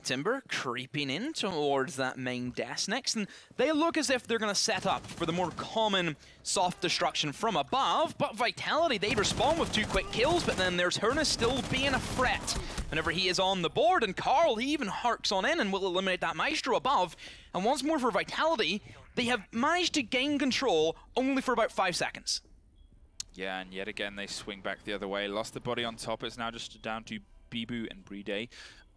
Timber creeping in towards that main desk next, and they look as if they're going to set up for the more common soft destruction from above, but Vitality, they respond with 2 quick kills, but then there's Hernus still being a threat whenever he is on the board, and Carl, he even harks on in and will eliminate that Maestro above, and once more for Vitality, they have managed to gain control only for about 5 seconds. Yeah, and yet again they swing back the other way, lost the body on top. It's now just down to Bibu and Bride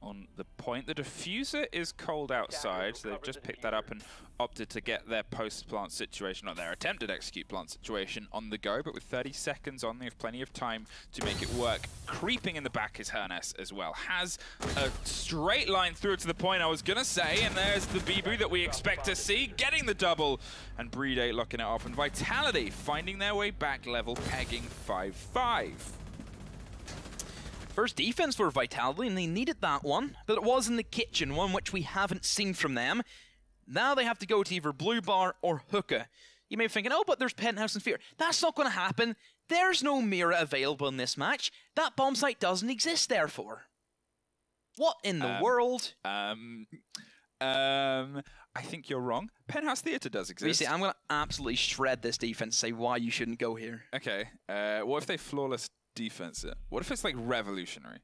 on the point. The diffuser is cold outside, so they've just picked that up and opted to get their post-plant situation, or their attempted execute plant situation, on the go, but with 30 seconds on, they have plenty of time to make it work. Creeping in the back is Herness as well. Has a straight line through to the point, I was gonna say, and there's the Bibu that we expect to see, getting the double, and Bride locking it off, and Vitality finding their way back level, pegging 5-5. First defense for Vitality, and they needed that one, but it was in the kitchen, one which we haven't seen from them. Now they have to go to either Blue Bar or Hookah. You may be thinking, oh, but there's Penthouse and Fear. That's not going to happen. There's no Mira available in this match. That bomb site doesn't exist, therefore. What in the world? I think you're wrong. Penthouse Theatre does exist. You see, I'm going to absolutely shred this defense and say why you shouldn't go here. Okay, what if they flawless defense it? What if it's like revolutionary?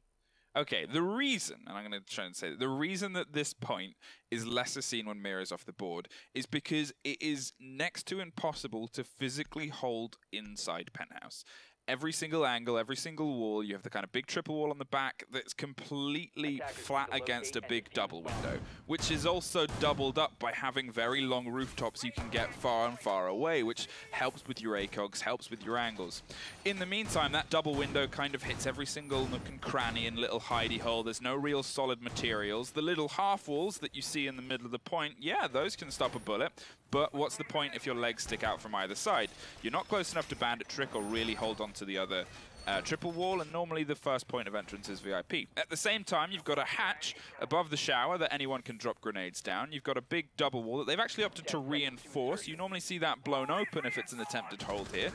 Okay, the reason, and I'm going to try and say that, the reason that this point is lesser seen when Mira's off the board is because it is next to impossible to physically hold inside Penthouse. Every single angle, every single wall, you have the kind of big triple wall on the back that's completely flat against a big double window, which is also doubled up by having very long rooftops you can get far and far away, which helps with your ACOGs, helps with your angles. In the meantime, that double window kind of hits every single nook and cranny and little hidey hole. There's no real solid materials. The little half walls that you see in the middle of the point, yeah, those can stop a bullet. But what's the point if your legs stick out from either side? You're not close enough to bandit trick or really hold on to the other triple wall, and normally the first point of entrance is VIP. At the same time, you've got a hatch above the shower that anyone can drop grenades down. You've got a big double wall that they've actually opted to reinforce. You normally see that blown open if it's an attempted hold here.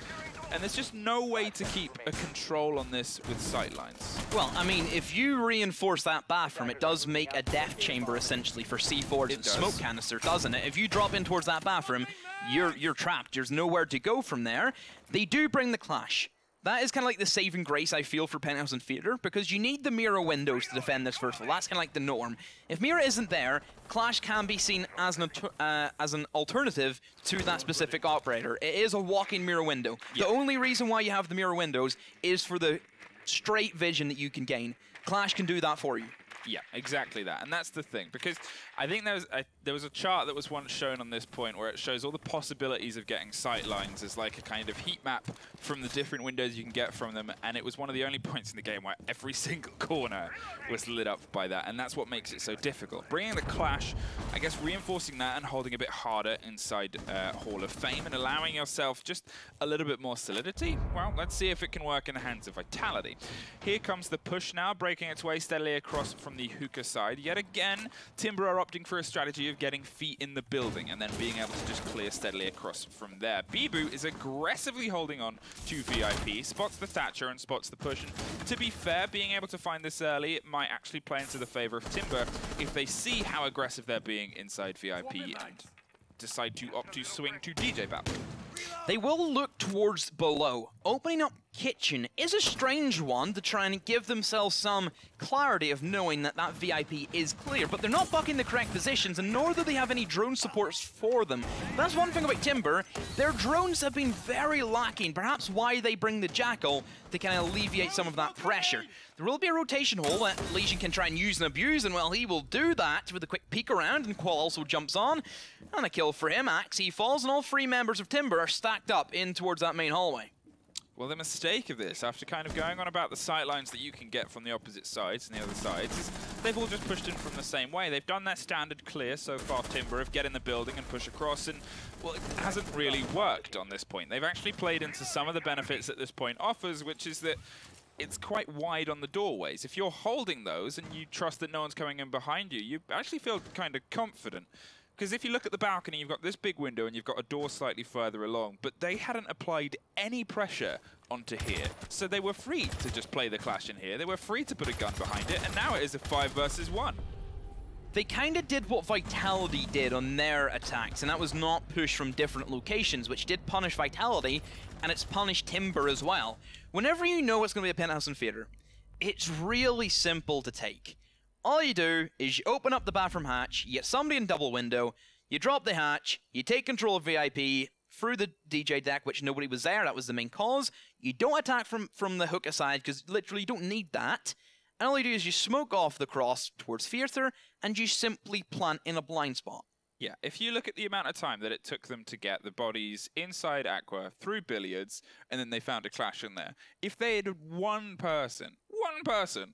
And there's just no way to keep a control on this with sightlines. Well, I mean, if you reinforce that bathroom, it does make a death chamber essentially for C4s and smoke canisters, doesn't it? If you drop in towards that bathroom, you're trapped. There's nowhere to go from there. They do bring the clash. That is kind of like the saving grace, I feel, for Penthouse and Theatre, because you need the Mira windows to defend this first of all. That's kind of like the norm. If Mira isn't there, Clash can be seen as an alternative to that specific operator. It is a walking Mira window. Yep. The only reason why you have the Mira windows is for the straight vision that you can gain. Clash can do that for you. Yeah, exactly that. And that's the thing, because I think there was a chart that was once shown on this point where it shows all the possibilities of getting sight lines as like a kind of heat map from the different windows you can get from them, and it was one of the only points in the game where every single corner was lit up by that, and that's what makes it so difficult. Bringing the Clash, I guess reinforcing that and holding a bit harder inside Hall of Fame and allowing yourself just a little bit more solidity. Well, let's see if it can work in the hands of Vitality. Here comes the push now, breaking its way steadily across from the hookah side. Yet again, Timber are opting for a strategy of getting feet in the building and then being able to just clear steadily across from there. Bibu is aggressively holding on to VIP, spots the Thatcher and spots the push. And to be fair, being able to find this early, it might actually play into the favor of Timber if they see how aggressive they're being inside VIP and decide to opt to swing to DJ Battle. They will look towards below. Opening up kitchen is a strange one to try and give themselves some clarity of knowing that that VIP is clear, but they're not bucking the correct positions, and nor do they have any drone supports for them. That's one thing about Timber. Their drones have been very lacking, perhaps why they bring the Jackal to kind of alleviate some of that pressure. There will be a rotation hole that Legion can try and use and abuse, and well, he will do that with a quick peek around, and Qual also jumps on. And a kill for him. Axe, he falls, and all three members of Timber are stacked up in towards that main hallway. Well, the mistake of this, after kind of going on about the sight lines that you can get from the opposite sides and the other sides, is they've all just pushed in from the same way. They've done their standard clear so far, Timber, of get in the building and push across, and, well, it hasn't really worked on this point. They've actually played into some of the benefits that this point offers, which is that it's quite wide on the doorways. If you're holding those and you trust that no one's coming in behind you, you actually feel kind of confident. Because if you look at the balcony, you've got this big window and you've got a door slightly further along, but they hadn't applied any pressure onto here. So they were free to just play the Clash in here. They were free to put a gun behind it, and now it is a 5 versus 1. They kind of did what Vitality did on their attacks, and that was not push from different locations, which did punish Vitality, and it's punished Timber as well. Whenever you know it's going to be a penthouse and theater, it's really simple to take. All you do is you open up the bathroom hatch, you get somebody in double window, you drop the hatch, you take control of VIP through the DJ deck, which nobody was there, that was the main cause. You don't attack from the hookah side, because literally you don't need that. And all you do is you smoke off the cross towards theater, and you simply plant in a blind spot. Yeah, if you look at the amount of time that it took them to get the bodies inside Aqua, through Billiards, and then they found a Clash in there. If they had one person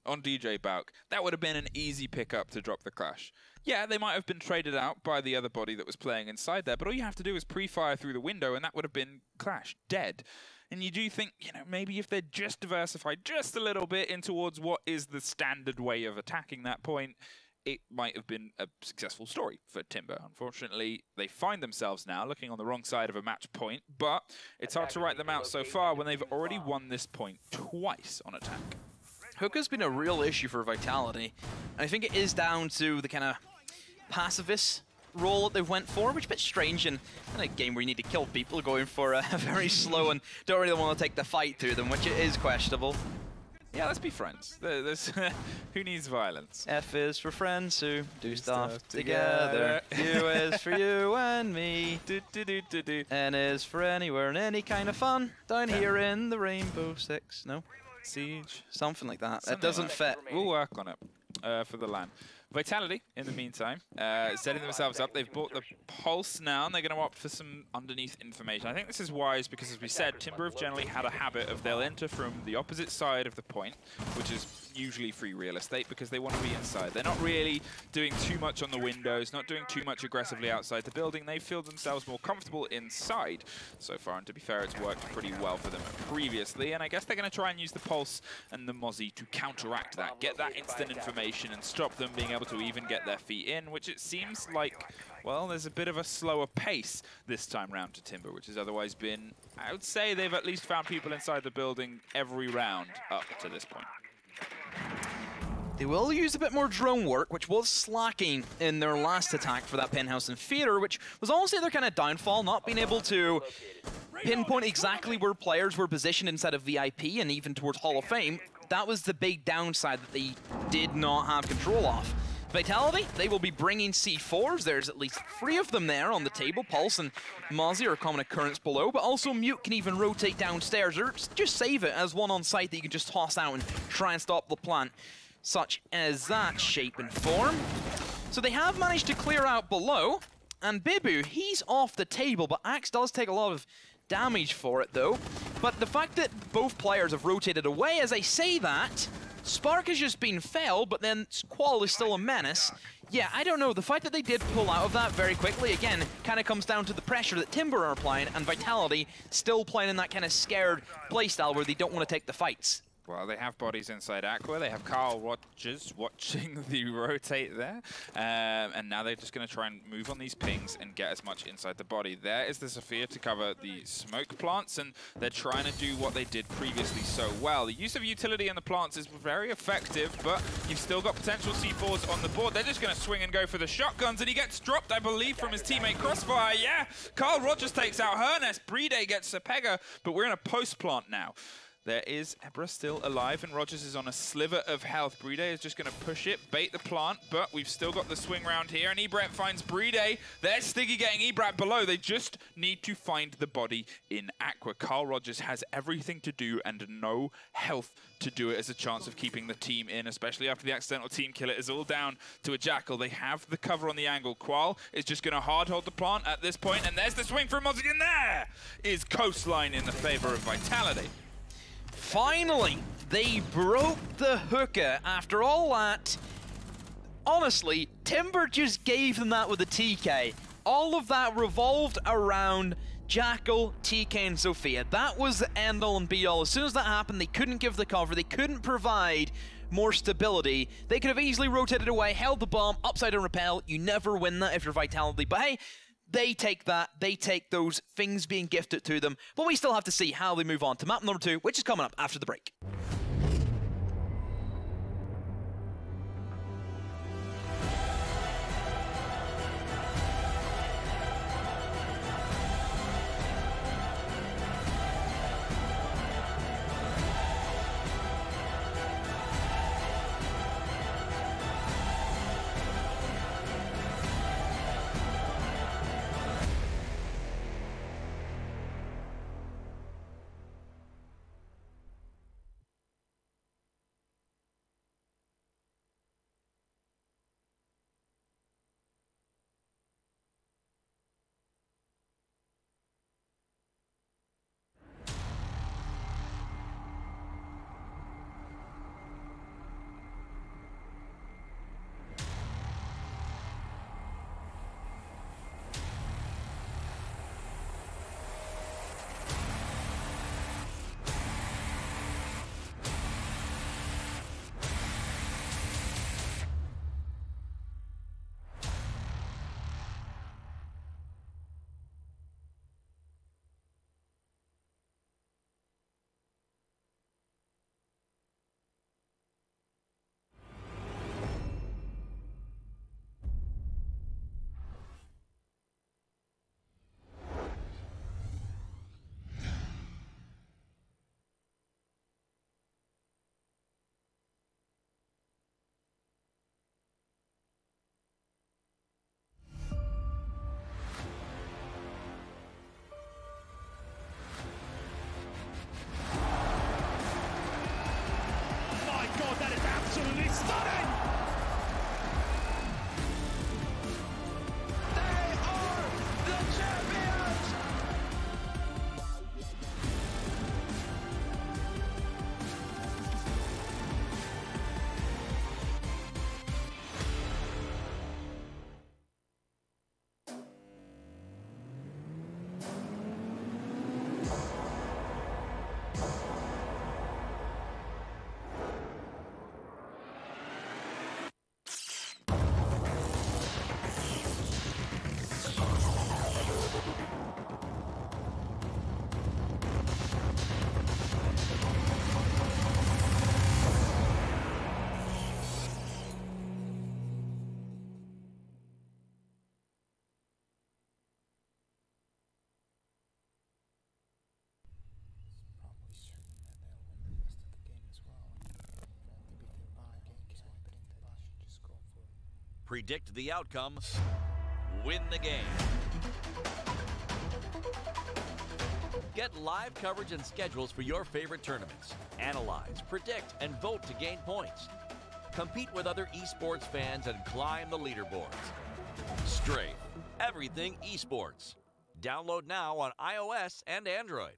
on DJ Bauk, that would have been an easy pickup to drop the Clash. Yeah, they might have been traded out by the other body that was playing inside there, but all you have to do is pre-fire through the window, and that would have been Clash, dead. And you do think, you know, maybe if they're just diversified just a little bit in towards what is the standard way of attacking that point, it might have been a successful story for Timber. Unfortunately, they find themselves now looking on the wrong side of a match point, but it's hard to write them out so far when they've already won this point twice on attack. Hookah's been a real issue for Vitality, and I think it is down to the kind of pacifist role that they went for, which is a bit strange in a game where you need to kill people, going for a very slow and don't really want to take the fight through them, which is questionable. Yeah, let's be friends. There's who needs violence? F is for friends who do stuff together. U is for you and me. N is for anywhere and any kind of fun. Down here in the Rainbow Six. No? Siege. Something like that. It doesn't fit. We'll work on it for the LAN. Vitality, in the meantime, setting themselves up. They've bought the Pulse now, and they're going to opt for some underneath information. I think this is wise because, as we said, Timber have generally had a habit of they'll enter from the opposite side of the point, which is usually free real estate because they want to be inside. They're not really doing too much on the windows, not doing too much aggressively outside the building. They feel themselves more comfortable inside so far, and to be fair, it's worked pretty well for them previously, and I guess they're going to try and use the Pulse and the Mozzie to counteract that, get that instant information and stop them being able to even get their feet in, which it seems like, well, there's a bit of a slower pace this time round to Timber, which has otherwise been, I would say they've at least found people inside the building every round up to this point. They will use a bit more drone work, which was slacking in their last attack for that penthouse and theater, which was honestly their kind of downfall, not being able to pinpoint exactly where players were positioned inside of VIP and even towards Hall of Fame. That was the big downside that they did not have control of. Vitality, they will be bringing C4s. There's at least 3 of them there on the table. Pulse and Mozzie are a common occurrence below, but also Mute can even rotate downstairs or just save it as one on site that you can just toss out and try and stop the plant, such as that shape and form. So they have managed to clear out below, and Bibu, he's off the table, but Axe does take a lot of damage for it though. But the fact that both players have rotated away, as I say that, Spark has just been felled, but then Qual is still a menace. Yeah, I don't know. The fact that they did pull out of that very quickly, again, kind of comes down to the pressure that Timber are applying, and Vitality still playing in that kind of scared playstyle where they don't want to take the fights. Well, they have bodies inside Aqua. They have Carl Rogers watching the rotate there. And now they're just going to try and move on these pings and get as much inside the body. There is the SAPPHIRE to cover the smoke plants, and they're trying to do what they did previously so well. The use of utility in the plants is very effective, but you've still got potential C4s on the board. They're just going to swing and go for the shotguns, and he gets dropped, I believe, from his teammate Crossfire. Yeah, Carl Rogers takes out Hernes. Bride gets Sapega, but we're in a post plant now. There is Ebra still alive, and Rogers is on a sliver of health. Bride is just going to push it, bait the plant, but we've still got the swing round here, and Ebrat finds Bride. There's Stiggy getting Ebrat below. They just need to find the body in Aqua. Carl Rogers has everything to do and no health to do it as a chance of keeping the team in, especially after the accidental team kill. It is all down to a Jackal. They have the cover on the angle. Qual is just going to hard hold the plant at this point, and there's the swing from Mozzie, and there is Coastline in the favor of Vitality. Finally, they broke the hookah after all that. Honestly, Timber just gave them that with a TK. All of that revolved around Jackal, TK, and Sophia. That was the end-all and be-all. As soon as that happened, they couldn't give the cover. They couldn't provide more stability. They could have easily rotated away, held the bomb, upside down repel. You never win that if you're Vitality. But hey, they take that, they take those things being gifted to them, but we still have to see how they move on to map number 2, which is coming up after the break. predict the outcome, win the game. Get live coverage and schedules for your favorite tournaments. Analyze, predict, and vote to gain points. Compete with other esports fans and climb the leaderboards. Strafe, everything esports. Download now on iOS and Android.